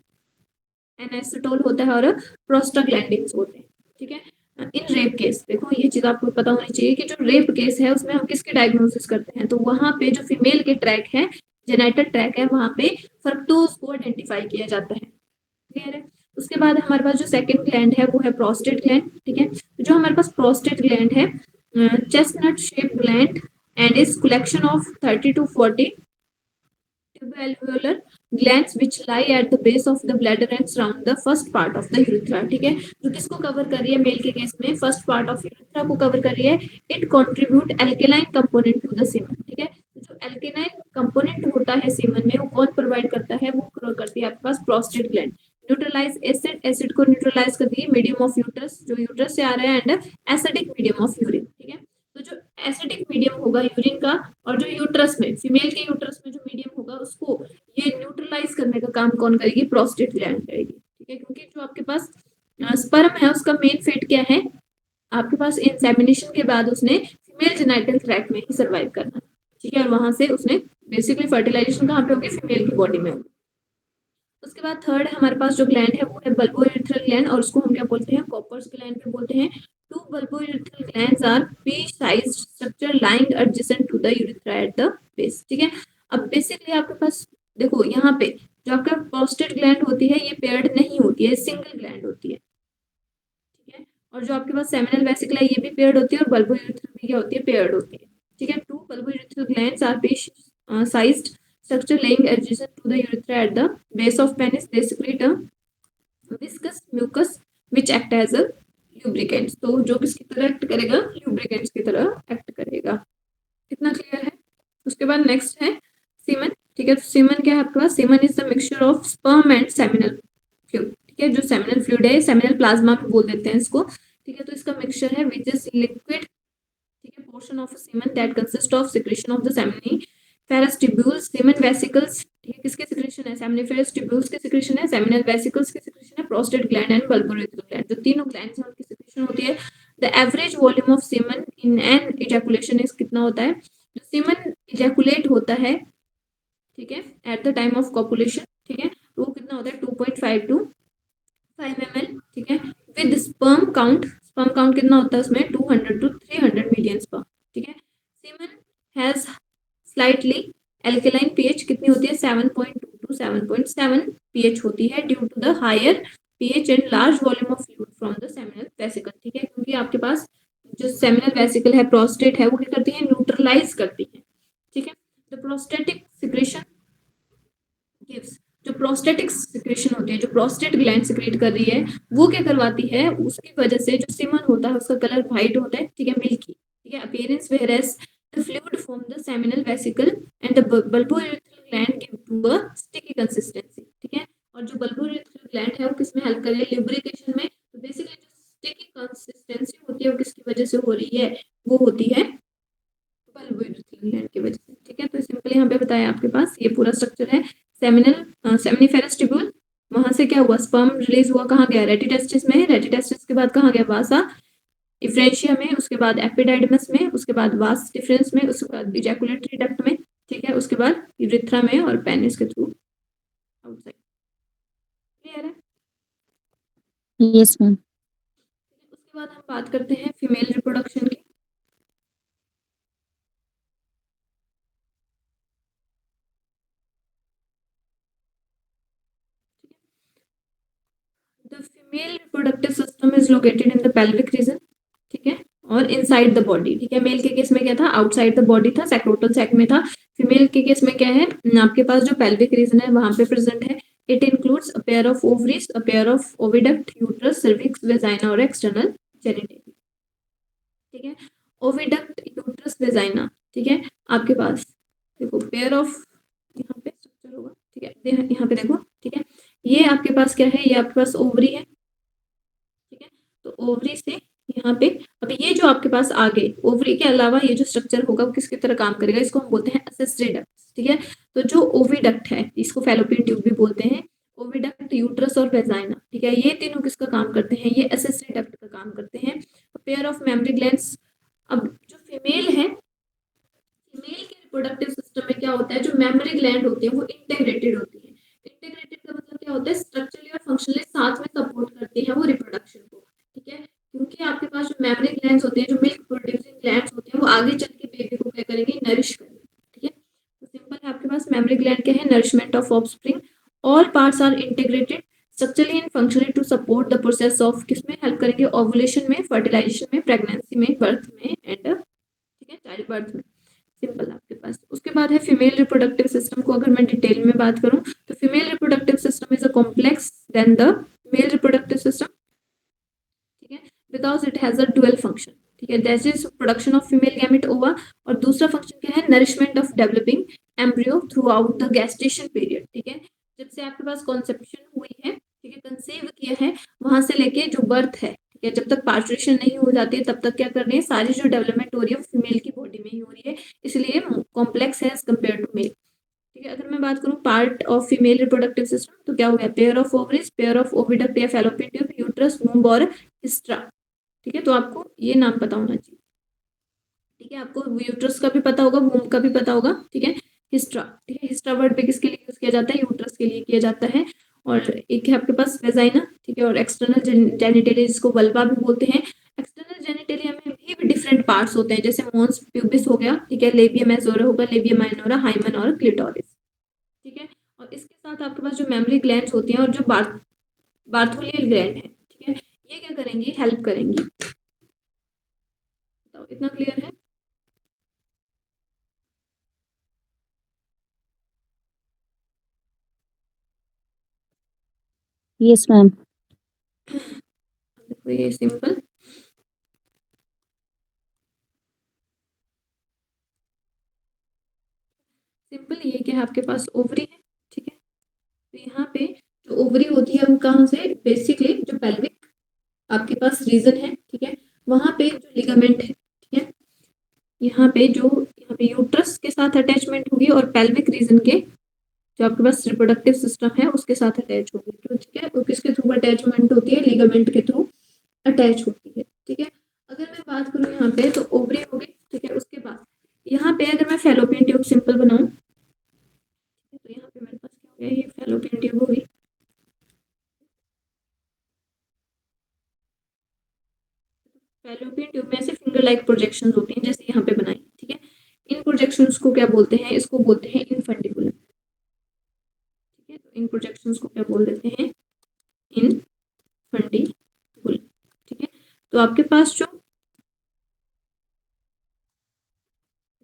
Speaker 3: एनेसिटोल होता है और प्रोस्टाग्लैंडिन्स होते हैं, ठीक है। इन रेप केस देखो ये चीज आपको पता होनी चाहिए कि जो रेप केस है उसमें हम किसके डायग्नोसिस करते हैं, तो वहां पे जो फीमेल के ट्रैक है, जेनाइटल ट्रैक है, वहां पे फ्रक्टोज को आइडेंटिफाई किया जाता है, क्लियर है। उसके बाद हमारे पास जो सेकंड ग्लैंड है वो है प्रोस्टेट ग्लैंड, ठीक है। तो जो हमारे पास प्रोस्टेट ग्लैंड है, chestnut shape gland and is collection of 30 to 40 tubular glands which lie at the base of the bladder and surround the first part of the urethra, ठीक है। जो किसको कवर कर रही है, मेल के केस में फर्स्ट पार्ट ऑफ यूरेथ्रा को कवर कर रही है। It contribute alkaline component to the semen, ठीक है। जो एल्केलाइन कंपोनेंट होता है सीमन में वो कौन प्रोवाइड करता है, वो करती है आपके पास प्रोस्टेट ग्लैंड। न्यूट्रलाइज एसिड को न्यूट्रलाइज कर दी मीडियम ऑफ यूट्रस, जो यूट्रस से आ रहा है, and acidic medium of urine, ठीक है। तो जो एसिडिक मीडियम होगा यूरिन का, और जो यूट्रस में, फीमेल के यूट्रस में जो मीडियम होगा उसको ये न्यूट्रलाइज करने का काम कौन करेगी, प्रोस्टेट ग्लैंड करेगी, ठीक है। क्योंकि जो आपके पास स्पर्म है उसका मेन फेट क्या है, आपके पास इंसेमिनेशन के बाद उसने फीमेल जेनाइटल ट्रैक में ही सर्वाइव करना, ठीक है, और वहां से उसने बेसिकली फर्टिलाइजेशन कहाँ पे होगी, फीमेल की बॉडी में होगी। उसके बाद थर्ड हमारे पास जो ग्लैंड है वो है बल्बोयूरेथ्रल ग्लैंड, और उसको हम क्या बोलते हैं, कॉपर्स ग्लैंड भी बोलते हैं। Two bulbourethral glands are pea-sized structure lying adjacent to the urethra at the base, ठीक है। अब बेसिकली आपके पास देखो यहाँ पे जो आपका प्रोस्टेट ग्लैंड होती है ये पेयर्ड नहीं होती है, सिंगल ग्लैंड होती है, ठीक है। और जो आपके पास सेमिनल वेसिकल है ये भी पेयर्ड होती है, और बल्बोयूरेथ्रल भी क्या होती है, पेयर्ड होती है, ठीक है। Two bulbourethral glands are pea-sized structure laying adjacent to the urethra at the base of penis. They secrete a viscous mucus which act as a lubricants, तो जो किसकी तरह एक्ट करेगा, लुब्रिकेंट्स की तरह एक्ट करेगा, इतना क्लियर है। उसके बाद नेक्स्ट है सीमन, ठीक है। तो सीमन क्या है आपके पास, semen is the mixture of sperm and seminal fluid, ठीक है। जो सेमिनल फ्लूइड है, सेमिनल प्लाज्मा भी बोल देते हैं इसको, ठीक है। तो इसका मिक्सचर है विच इज लिक्विड, ठीक है, portion of semen that consist of secretion of the seminiferous tubules, semen vesicles, ठीक है। किसके सिक्रेशन है, सेमिनिफेरस ट्यूब्यूल्स के सिक्रेशन है, सेमिनल वेसिकल्स के सिक्रेशन है, prostate gland and bulbourethral gland, जो तीनों ग्लैंड्स हैं उनकी सिक्रेशन होती है। The average volume of semen in an ejaculation is कितना होता है, जो सीमन इजैकुलेट होता है, ठीक है, at the time of copulation, ठीक है, तो वो कितना होता है 2.5 to 5 ml, ठीक है। विद स्पर्म काउंट कितना होता है उसमें 200 to 300 मिलियन स्पर्म, ठीक है। Semen has slightly alkaline pH कितनी होती है, 7.2 to 7.7 पीएच होती है, due to the higher pH and large volume of fluid from the seminal vesicle, ठीक है, क्योंकि आपके पास जो सेमिनल वेसिकल है, प्रोस्टेट है, वो क्या करती है, न्यूट्रलाइज करती है, ठीक है। द प्रोस्टेटिक सिक्रेशन गिव्स, जो प्रोस्टेटिक सिक्रेशन होती है, जो प्रोस्टेट ग्लैंड सिक्रेट कर रही है, वो क्या करवाती है, उसकी वजह से जो सीमन होता है उसका कलर व्हाइट होता है, ठीक है, मिल्की, ठीक है, appearance whereas the fluid from the seminal vesicle and the bulbourethral gland give to a sticky consistency, ठीक है। और जो bulbourethral gland है वो किसमें हेल्प कर रही है, ल्यूब्रिकेशन में। तो बेसिकली जो स्टिकी कंसिस्टेंसी होती है वो किसकी वजह से हो रही है, वो होती है bulbourethral gland की वजह से, ठीक है। तो सिंपली यहाँ पे बताया आपके पास ये पूरा स्ट्रक्चर है। सेमिनल सेमिनिफेरस ट्यूब्यूल, वहां से क्या हुआ, स्पर्म रिलीज हुआ, कहाँ गया, रेटिटेस्टिस में, रेटिटेस्टिस के बाद कहाँ गया, वासा डिफरेंशिया में, उसके बाद एपिडाइडमस में, उसके बाद वास डिफरेंस में, उसके बाद इजैकुलेटरी डक्ट में, ठीक है, उसके बाद यूरेथ्रा में और पेनिस के थ्रू आउटसाइड। क्लियर है?
Speaker 5: Yes ma'am.
Speaker 3: उसके बाद हम बात करते हैं फीमेल रिप्रोडक्शन की। The female reproductive system is located in the pelvic region, ठीक है, और इनसाइड द बॉडी, ठीक है। मेल के केस में क्या था, आउटसाइड द बॉडी था, सैक्रोटल सैक में था। फीमेल के केस में क्या है, आपके पास जो पेल्विक रीजन है वहां पे प्रेजेंट है। It includes a pair of ovaries, a pair of oviduct, uterus, cervix, vagina और एक्सटर्नल जेनिटली, ठीक है। ओविडक्ट, यूट्रस, वेजाइना, ठीक है, आपके पास देखो पेयर ऑफ, यहाँ पे स्ट्रक्चर होगा, ठीक है, यहाँ पे देखो, ठीक है, ये आपके पास क्या है, ये आपके पास ओवरी है, ठीक है। तो ओवरी से यहाँ पे, अब ये जो आपके पास आगे ओवरी के अलावा ये जो स्ट्रक्चर होगा वो किसकी तरह काम करेगा, इसको हम बोलते हैं एक्सेसरी डक्ट, ठीक है। तो जो ओविडक्ट है, इसको फैलोपियन ट्यूब भी बोलते हैं, ओविडक्ट, यूट्रस और वेजाइना, ठीक है, ये तीनों किसका काम करते हैं, ये एक्सेसरी डक्ट का काम करते हैं। पेयर ऑफ मेमरी ग्लैंड्स, अब जो फीमेल है, फीमेल के रिप्रोडक्टिव सिस्टम में क्या होता है, जो मेमरी ग्लैंड होती है वो इंटीग्रेटेड होती है। इंटीग्रेटेड का मतलब क्या होता है, स्ट्रक्चरली और फंक्शनली साथ में सपोर्ट करती है वो रिप्रोडक्शन को, ठीक है। क्योंकि आपके पास जो मेमरी ग्लैंड्स होते हैं, जो मिल्क प्रोड्यूसिंग ग्लैंड्स होते हैं, वो आगे चल के बेबी को क्या करेंगे, नरिश करेंगे, ठीक है। तो सिंपल है, आपके पास मेमरी ग्लैंड क्या है, nourishment of offspring, all parts are integrated structurally and functionally to support the process of, किसमें हेल्प करेंगे, ओवुलेशन में, फर्टिलाइजेशन में, प्रेगनेंसी में, बर्थ में एंड, ठीक है, चाइल्ड बर्थ में। सिंपल आपके पास। उसके बाद है फीमेल रिप्रोडक्टिव सिस्टम को अगर मैं डिटेल में बात करूं तो female reproductive system is a complex than the male reproductive system, ठीक है, because it has a dual function, ठीक है, that is production of female gamete ova, और दूसरा फंक्शन क्या है, nourishment of developing embryo throughout the gestation period, ठीक है। जब से आपके पास कॉन्सेप्शन हुई है, ठीक है, कंसीव किया है, वहां से लेके जो बर्थ है, ठीक है, जब तक पार्चुरेशन नहीं हो जाती है तब तक क्या कर रही है, सारी जो डेवलपमेंट हो रही है वो फीमेल की बॉडी में ही हो रही है, इसलिए कॉम्प्लेक्स है एज कम्पेयर टू मेल, ठीक है। अगर मैं बात करूं part of female reproductive system तो क्या हो गया, pair of ovaries, pair of oviduct या फैलोपियन ट्यूब, यूट्रस, वूम्ब और हिस्ट्रा, ठीक है। तो आपको ये नाम पता होना चाहिए, ठीक है, आपको यूट्रस का भी पता होगा, वूम्ब का भी पता होगा, ठीक है, हिस्ट्रा, ठीक है, हिस्ट्रा वर्ड पे किसके लिए यूज किया जाता है, यूट्रस के लिए किया जाता है, और एक है आपके पास वेजाइना, ठीक है, और एक्सटर्नल जेनिटेलिया जिसको वल्वा भी बोलते हैं। एक्सटर्नल जेनिटेलिया में भी डिफरेंट पार्ट्स होते हैं, जैसे मोन्स प्यूबिस हो गया, ठीक है, लेबिया मेजोरा होगा, लेबिया माइनोरा, हाइमन और क्लिटोरिस, ठीक है। और इसके साथ आपके पास जो मेमरी ग्लैंड्स होती हैं और जो बार्थोलियल ग्लैंड है, ठीक है, ये क्या करेंगी, हेल्प करेंगी। तो इतना क्लियर है?
Speaker 5: Yes ma'am.
Speaker 3: देखो ये सिंपल, सिंपल ये क्या है, आपके पास ओवरी है, ठीक है। तो यहाँ पे जो ओवरी होती है वो कहाँ से, बेसिकली जो पेल्विक आपके पास रीजन है, ठीक है, वहां पे जो लिगामेंट है, ठीक है, यहाँ पे यूट्रस के साथ अटैचमेंट होगी और पेल्विक रीजन के जो आपके पास रिप्रोडक्टिव सिस्टम है उसके साथ अटैच होगी, तो ठीक है, वो किसके थ्रू अटैचमेंट होती है, लिगामेंट के थ्रू अटैच होती है, ठीक है। अगर मैं बात करूँ यहाँ पे तो ओवरी हो गई, ठीक है। उसके बाद यहाँ पे अगर मैं फैलोपियन ट्यूब सिंपल बनाऊं तो यहाँ पे मेरे पास क्या हो गया, ये फैलोपियन ट्यूब हो गई, फैलोपियन ट्यूब में ऐसे फिंगर लाइक प्रोजेक्शन होती हैं जैसे यहाँ पे बनाई, ठीक है। इन प्रोजेक्शंस को क्या बोलते हैं, इसको बोलते हैं इनफंडिबुलम, ठीक है। तो इन प्रोजेक्शंस को क्या बोल देते हैं, इन तो आपके पास जो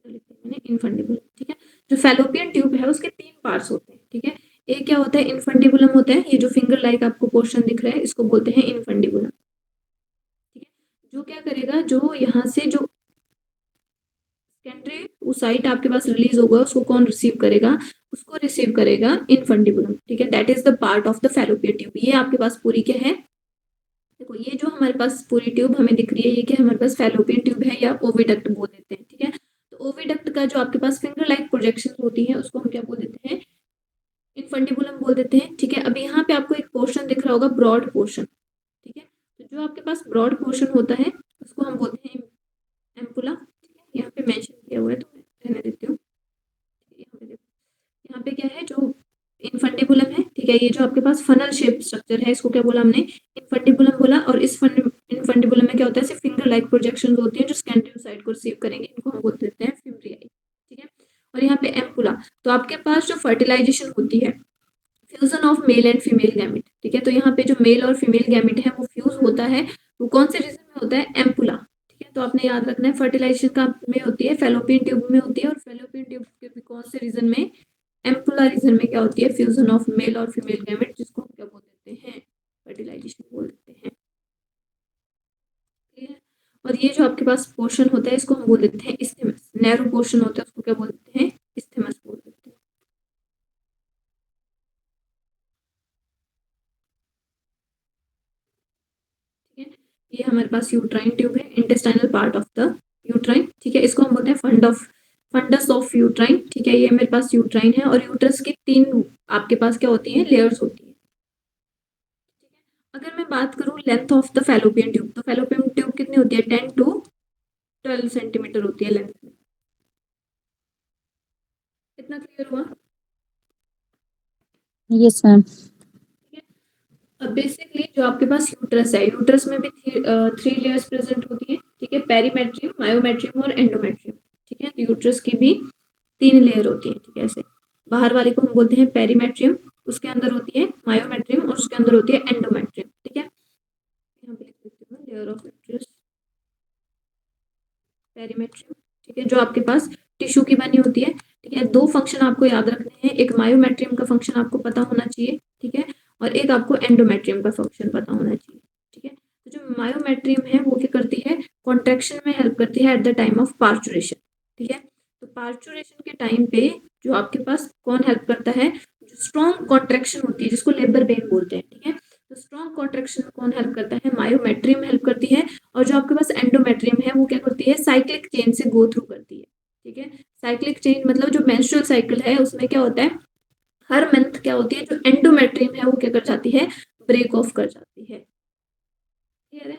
Speaker 3: मैंने इनफंडिबुलम, ठीक है, जो फैलोपियन ट्यूब है उसके 3 पार्ट्स होते हैं, ठीक है। एक क्या होता है, इनफंडिबुलम होता है, ये जो फिंगर लाइक आपको पोर्शन दिख रहा है इसको बोलते हैं इनफंडिबुलम, ठीक है। जो क्या करेगा, जो यहाँ से जो सेकेंडरी ओसाइट आपके पास रिलीज होगा उसको कौन रिसीव करेगा, उसको रिसीव करेगा इनफंडिबुलम, ठीक है। That is the part of the fallopian tube. ये आपके पास पूरी क्या है, देखो ये जो हमारे पास पूरी ट्यूब हमें दिख रही है ये क्या हमारे पास फैलोपियन ट्यूब है या ओविडक्ट बोल देते हैं, ठीक है। तो ओविडक्ट का जो आपके पास फिंगर लाइक प्रोजेक्शन होती है उसको हम क्या बोल देते हैं, इनफंडिबुलम बोल देते हैं, ठीक है। अभी यहाँ पे आपको एक पोर्शन दिख रहा होगा, ब्रॉड पोर्शन, ठीक है। तो जो आपके पास ब्रॉड पोर्शन होता है उसको हम बोलते हैं एम्पुला, ठीक है। यहाँ पे मेंशन किया हुआ है तो मैं रहने देती हूँ। यहाँ पे देखो, यहाँ पे क्या है, जो इनफंडिबुलम है, ठीक है। ये जो आपके पास फनल शेप स्ट्रक्चर है इसको क्या बोला हमने, इनफंडिबुलम बोला। और इस इनफंडिबुलम में क्या होता है, सिर्फ फिंगर लाइक प्रोजेक्शन होती है जो सेकेंडरी साइड को रिसीव करेंगे, इनको हम बोल देते हैं फिब्रियाई, ठीक है। और यहाँ पे एम्पुला, तो आपके पास जो फर्टिलाइजेशन होती है, fusion of male and female gamete, ठीक है। तो यहाँ पे जो मेल और फीमेल गैमेट है वो फ्यूज होता है, वो कौन से रीजन में होता है, एम्पुला, ठीक है। तो आपने याद रखना है फर्टिलाइजेशन का में होती है, फैलोपियन ट्यूब में होती है, और फैलोपियन ट्यूब के भी कौन से रीजन में, एम्पुला रीजन में क्या होती है, फ्यूजन ऑफ मेल और फीमेल गैमेट, जिसको हम क्या बोल देते हैं, फर्टिलाइजेशन बोल देते हैं, ठीक है। और ये जो आपके पास पोर्शन होता है इसको हम बोल देते हैं इस्थेमस, नैरो पोर्शन होता है उसको क्या बोल देते हैं, इस्थेमस बोल देते हैं, ठीक है। ये हमारे पास यूट्राइन ट्यूब है, intestinal part of the uterine, ठीक है। इसको हम बोलते हैं फंडस ऑफ यूट्राइन, ठीक है। ये मेरे पास यूट्राइन है और यूट्रस की 3 आपके पास क्या होती हैं, लेयर्स होती हैं, ठीक है। अगर मैं बात करूं length of the fallopian tube, तो फैलोपियन ट्यूब कितनी होती है, 10 to 12 सेंटीमीटर होती है लेंथ में। इतना क्लियर हुआ?
Speaker 5: Yes ma'am.
Speaker 3: अब बेसिकली जो आपके पास यूट्रस है, यूट्रस में भी 3 लेयर्स प्रेजेंट होती है, ठीक है, पेरीमेट्रियम, मायोमेट्रियम और एंडोमेट्रियम, ठीक है। तो यूट्रस की भी 3 लेयर होती है, ठीक है। ऐसे बाहर वाले को हम बोलते हैं पेरीमेट्रियम, उसके अंदर होती है मायोमेट्रियम और उसके अंदर होती है एंडोमेट्रियम, ठीक है। यहाँ पे लिख देती हूँ लेयर ऑफ यूट्रस, पेरीमेट्रियम, ठीक है, जो आपके पास टिश्यू की बनी होती है, ठीक है। 2 फंक्शन आपको याद रखने हैं, एक मायोमेट्रियम का फंक्शन आपको पता होना चाहिए, ठीक है, और एक आपको एंडोमेट्रियम का फंक्शन पता होना चाहिए, ठीक है। तो जो मायोमेट्रियम है वो क्या करती है, कॉन्ट्रैक्शन में हेल्प करती है at the time of parturition, ठीक है। तो पार्चुरेशन के टाइम पे जो आपके पास कौन हेल्प करता है, जो स्ट्रॉन्ग कॉन्ट्रैक्शन होती है जिसको लेबर पेन बोलते हैं, ठीक है। तो स्ट्रॉन्ग कॉन्ट्रैक्शन कौन हेल्प करता है, मायोमेट्रियम हेल्प करती है। और जो आपके पास एंडोमेट्रियम है वो क्या करती है, साइक्लिक चेन से गो थ्रू करती है, ठीक है। साइक्लिक चेन मतलब जो मेंस्ट्रुअल साइकिल है उसमें क्या होता है, हर मंथ क्या होती है, जो एंडोमेट्रियम है वो क्या कर जाती है, ब्रेक ऑफ कर जाती है, क्लियर है,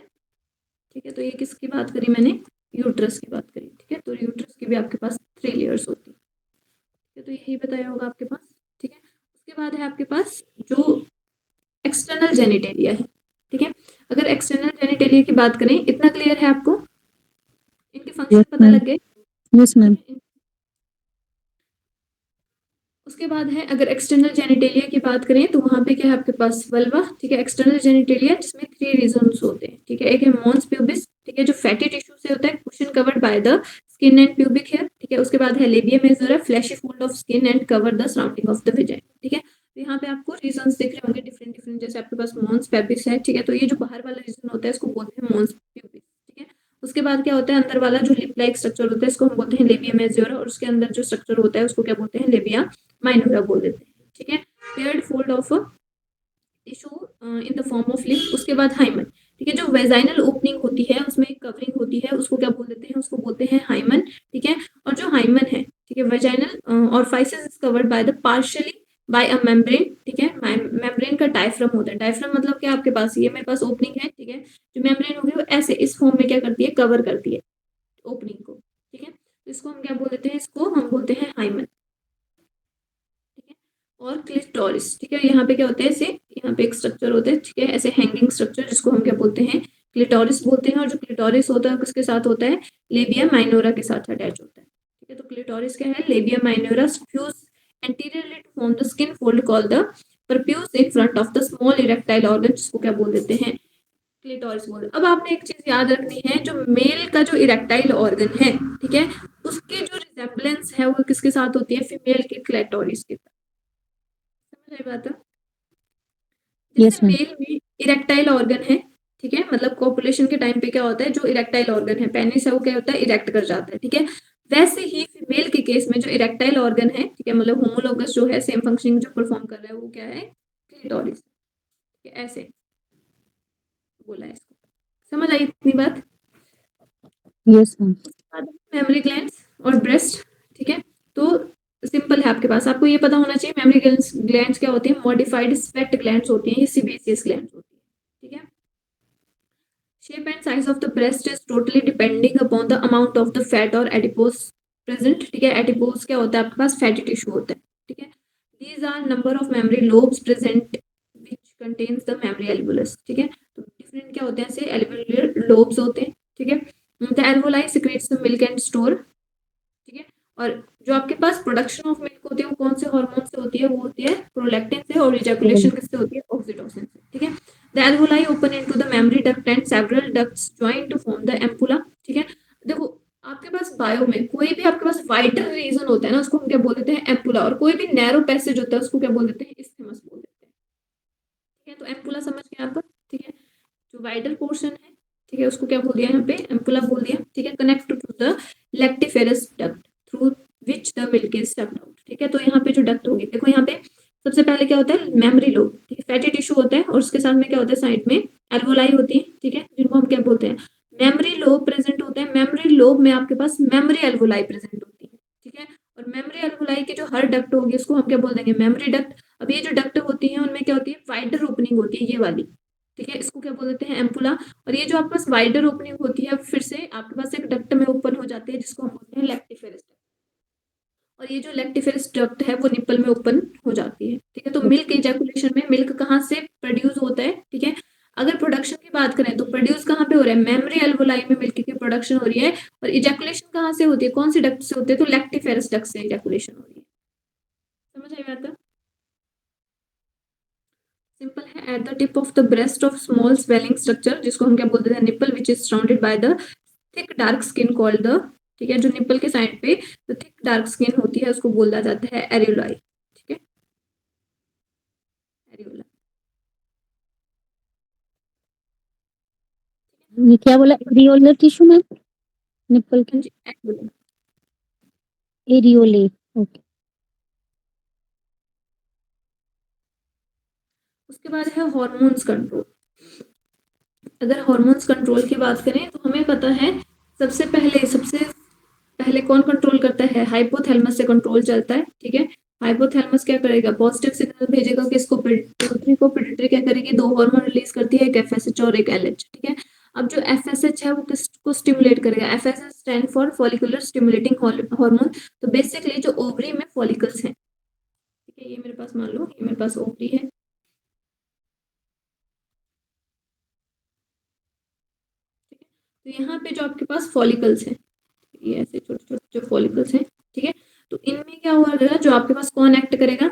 Speaker 3: ठीक है। तो ये किसकी बात करी मैंने, यूट्रस की बात करी, ठीक है। तो यूट्रस की भी आपके पास 3 लेयर्स होती है, ठीक है। तो यही बताया होगा आपके पास, ठीक है। उसके बाद है आपके पास जो एक्सटर्नल जेनिटेलिया है, ठीक है। अगर एक्सटर्नल जेनिटेलिया की बात करें, इतना क्लियर है आपको, इनके फंक्शन पता लग गए,
Speaker 5: यस मैम।
Speaker 3: उसके बाद है अगर एक्सटर्नल जेनिटेलिया की बात करें तो वहाँ पे क्या है आपके पास, वल्वा, ठीक है, एक्सटर्नल जेनिटेलिया जिसमें 3 रीजन्स होते हैं, ठीक है। एक है मॉन्स प्यूबिस, ठीक है, जो फैटी टिश्यू से होता है, cushion covered by the skin and pubic hair, ठीक है। उसके बाद है labia majora, fleshy fold of skin and cover the surrounding of the vagina, ठीक है। तो यहाँ पे आपको रीजन्स दिख रहे होंगे डिफरेंट डिफरेंट, जैसे आपके पास मॉन्स पेपिस है, ठीक है। तो ये जो बाहर वाला रीजन होता है इसको बोलते हैं मॉन्स प्यूबिस, ठीक है। उसके बाद क्या होता है, अंदर वाला जो लिप लाइक स्ट्रक्चर होता है इसको हम बोलते हैं लेबिया मेजोरा, और उसके अंदर जो स्ट्रक्चर होता है उसको क्या बोलते हैं, लेबिया माइनोरा बोल देते हैं, ठीक है। Paired fold of tissue in the form of lip. उसके बाद हाइमन, ठीक है, जो वेजाइनल ओपनिंग होती है उसमें एक कवरिंग होती है उसको क्या बोल देते हैं, उसको बोलते हैं हाइमन, ठीक है। और जो हाइमन है, ठीक है, vaginal orifice is covered by the partially by a membrane, ठीक है। मेम्ब्रेन का डायफ्राम होता है, डायफ्राम मतलब क्या आपके पास, ये मेरे पास ओपनिंग है, ठीक है। जो मेम्ब्रेन होगी वो ऐसे इस फॉर्म में क्या करती है, कवर करती है ओपनिंग को, ठीक है। तो इसको हम क्या बोल देते हैं, इसको हम बोलते हैं हाइमन, ठीक है। और क्लिटोरिस, ठीक है, यहाँ पे क्या होता है, ऐसे यहाँ पे एक स्ट्रक्चर होता है, ठीक है, ऐसे हैंगिंग स्ट्रक्चर जिसको हम क्या बोलते हैं, क्लिटोरिस बोलते हैं। और जो क्लिटोरिस होता है किसके साथ होता है, लेबिया माइनोरा के साथ अटैच होता है, ठीक है। तो क्लिटोरिस क्या है, labia minora fuse anteriorly to form the skin fold called the prepuce in front of the small erectile organ, जिसको क्या बोल देते हैं, क्लिटोरिस बोल। अब आपने एक चीज याद रखनी है, जो मेल का जो इरेक्टाइल ऑर्गन है, ठीक है, उसकी जो रिजेम्बलेंस है वो किसके साथ होती है? फीमेल के क्लिटोरिस के साथ। समझ आई बात है?
Speaker 5: Yes,
Speaker 3: जैसे
Speaker 5: ma'am.
Speaker 3: मेल में इरेक्टाइल ऑर्गन है, ठीक है, मतलब कोपुलेशन के टाइम पे क्या होता है, जो इरेक्टाइल ऑर्गन है पेनिस है वो क्या होता है? इरेक्ट कर जाता है, ठीक है। वैसे ही फीमेल के केस में जो इरेक्टाइल ऑर्गन है, ठीक है, मतलब होमोलोगस जो है, सेम फंक्शनिंग जो परफॉर्म कर रहा है वो क्या है? क्लिटोरिस। ऐसे बोला है इसको। समझ आई इतनी बात?
Speaker 5: Yes, ma'am.
Speaker 3: मेमोरी ग्लैंड्स और ब्रेस्ट, ठीक है, तो सिंपल है आपके पास, आपको ये पता होना चाहिए मेमोरी ग्लैंड्स क्या होती है? मॉडिफाइड स्वेट ग्लैंड्स होती हैं, ये सीबेसियस ग्लैंड्स होती है, ठीक है। Shape and size of the breast is totally depending upon the amount of the fat और एडिपोज प्रेजेंट, ठीक है। एडिपोज क्या होता है? आपके पास फैटी टिश्यू होता है, ठीक है। These are number of mammary lobes present which contains the mammary alveolus, ठीक है। तो डिफरेंट क्या होते हैं? ऐसे एल्वुलर लोब्स होते हैं, ठीक है। The alveoli secretes the milk and store, ठीक है। और जो आपके पास प्रोडक्शन ऑफ मिल्क होती है वो कौन से हार्मोन से होती है? वो होती है प्रोलैक्टिन से, और इजैकुलेशन किससे होती है? ऑक्सीटोसिन से, ठीक है। The alveoli open into the mammary duct and several ducts join to form the ampulla, ठीक है। देखो आपके पास बायो में कोई भी आपके पास वाइडर रीजन होता है ना, उसको हम क्या बोल देते हैं? एम्पुला। और कोई भी नैरो पैसेज होता है उसको क्या बोल देते हैं? इस्थेमस बोल देते हैं, ठीक है। तो एम्पुला समझ गए आप, ठीक है। जो वाइडर पोर्शन है, ठीक है, उसको क्या बोल दिया यहाँ पे? एम्पुला बोल दिया, ठीक है। Connect to the lactiferous duct through which the milk is sucked out, ठीक है। तो यहाँ पे जो डक्ट होगी, देखो यहाँ पे सबसे पहले क्या होता है? मेमोरी लोब, ठीक है, फैटी टिश्यू होता है, और उसके साथ में क्या होता है? साइड में एल्वोलाई होती है, ठीक है, जिनको हम क्या बोलते हैं? मेमोरी लोब प्रेजेंट होता है। मेमोरी लोब में आपके पास मेमोरी एल्वोलाई प्रेजेंट होती है, ठीक है। और मेमोरी एल्वोलाई की जो हर डक्ट होगी उसको हम क्या बोल देंगे? Memory duct. अब ये जो डक्ट होती है उनमें क्या होती है? वाइडर ओपनिंग होती है, ये वाली, ठीक है, इसको क्या बोल देते हैं? एम्पुला। और ये जो आपके पास वाइडर ओपनिंग होती है फिर से आपके पास एक डक्ट में ओपन हो जाती है, जिसको हम बोलते हैं लैक्टिफेरस डक्ट। और ये जो लैक्टिफेरस डक्ट है वो निप्पल में ओपन हो जाती है, ठीक है। तो मिल्क इजैकुलेशन में मिल्क कहाँ से प्रोड्यूस होता है, ठीक है। अगर प्रोडक्शन की बात करें तो प्रोड्यूस कहाँ पे हो रहा है? मेमोरी एल्वोलाई में मिल्क की प्रोडक्शन हो रही है। और इजैकुलेशन कहाँ से होती है? कौन सी डक्ट से होती है? तो लैक्टिफेरस डक्ट से इजैकुलेशन हो रही है। समझ आई बात? सिंपल है। At the tip of the breast of small swelling structure, जिसको हम क्या बोलते हैं? Nipple, which is surrounded by the thick dark skin called the, ठीक है, जो निप्पल के साइड पे जो थिक डार्क स्किन होती है उसको बोला जाता है एरियोलाई, ठीक है, एरियोला।
Speaker 5: ये क्या बोला? Areolar tissue ma'am? निप्पल
Speaker 3: हाँ
Speaker 5: की?
Speaker 3: जी, एरियोला।
Speaker 5: एरियोले, ओके।
Speaker 3: उसके बाद है हार्मोन्स कंट्रोल। अगर हार्मोन्स कंट्रोल की बात करें तो हमें पता है सबसे पहले कौन कंट्रोल करता है? हाइपोथैलेमस से कंट्रोल चलता है, ठीक है। हाइपोथैलेमस क्या करेगा? पॉजिटिव सिग्नल भेजेगा किसको? पिट्यूटरी को। पिट्यूटरी क्या करेगी? दो हार्मोन रिलीज करती है, एक एफएसएच और एक एलएच, ठीक है। अब जो एफएसएच है वो किसको स्टिमुलेट करेगा? FSH stand for follicular stimulating hormone. तो बेसिकली जो ओवरी में फॉलिकल्स हैं, ठीक है, ये मेरे पास मान लो ये मेरे पास ओवरी है, तो यहाँ पे जो आपके पास फॉलिकल्स हैं, ये ऐसे छोटे छोटे जो फॉलिकल्स हैं, ठीक है, तो इनमें क्या होगा? जो आपके पास कौन एक्ट करेगा?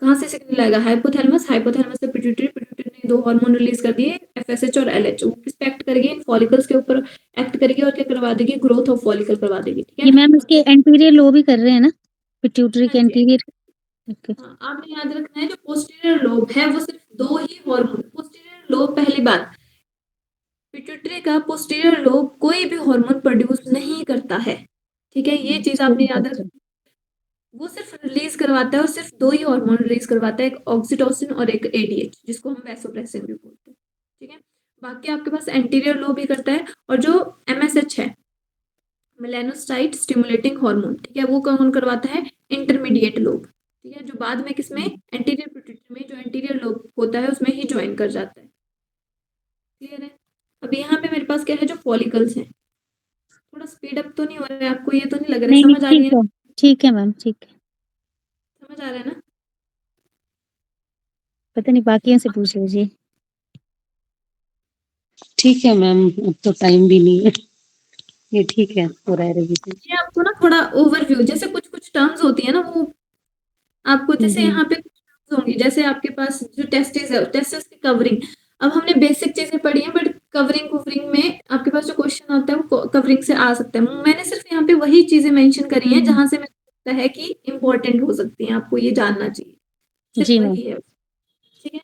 Speaker 3: कहाँ से सिग्नल आएगा? हाइपोथैलेमस। हाइपोथैलेमस से पिट्यूटरी। पिट्यूटरी ने दो हार्मोन रिलीज कर दिए, एफएसएच और एलएच। वो किस पे एक्ट करेगी? इन फॉलिकल्स के ऊपर एक्ट करेगी और क्या करवा देगी? ग्रोथ ऑफ फॉलिकल करवा देगी, ठीक है।
Speaker 5: ये मैम इसके एंटीरियर लोब ही कर रहे हैं ना? पिट्यूटरी के
Speaker 3: हाँ जी।
Speaker 5: Anterior, okay.
Speaker 3: हाँ, आपने याद रखना है जो पोस्टीरियर लोब है वो सिर्फ दो ही हार्मोन, पोस्टीरियर लोब, पहली बात, पिट्यूटरी का पोस्टीरियर लोब कोई भी हार्मोन प्रोड्यूस नहीं करता है, ठीक है, ये चीज आपने याद रखना। वो सिर्फ रिलीज करवाता है, और सिर्फ दो ही हार्मोन रिलीज करवाता है, एक ऑक्सीटोसिन और एक एडीएच, जिसको हम वैसोप्रेसिन भी बोलते हैं, ठीक है। बाकी आपके पास एंटीरियर लोब भी करता है। और जो एमएसएच है, मेलानोसाइट स्टिमुलेटिंग हार्मोन, ठीक है, वो कौन करवाता है? इंटरमीडिएट लोब, ठीक है, जो बाद में किसमें? एंटीरियर पिट्यूटरी में जो एंटीरियर लोब होता है उसमें ही ज्वाइन कर जाता है, क्लियर है। अब यहाँ पे मेरे पास क्या है? जो फॉलिकल्स हैं, थोड़ा स्पीड अप तो नहीं हो रहा है आपको? ये तो नहीं लग रहा है?
Speaker 5: नहीं
Speaker 3: समझ आ रही है?
Speaker 5: ठीक है मैम, ठीक है।
Speaker 3: समझ आ रहा है ना?
Speaker 5: पता नहीं, बाकियों से पूछ लीजिए।
Speaker 1: ठीक है मैम, अब तो टाइम भी नहीं है, ये ठीक है, पूरा है रिवीजन।
Speaker 3: ये आपको ना थोड़ा ओवरव्यू, जैसे कुछ कुछ टर्म्स होती है ना वो आपको, जैसे यहाँ पे कुछ terms होंगी, जैसे आपके पास जो टेस्टिस है, टेस्टिस की कवरिंग, अब हमने बेसिक चीजें पढ़ी हैं, बट कवरिंग में आपके पास जो क्वेश्चन आता है वो कवरिंग से आ सकता है। मैंने सिर्फ यहाँ पे वही चीजें मेंशन करी हैं जहां से मुझे लगता है कि इम्पोर्टेंट हो सकती हैं, आपको ये जानना चाहिए, सिर्फ
Speaker 5: जी मैम।
Speaker 3: वही है। ठीक है,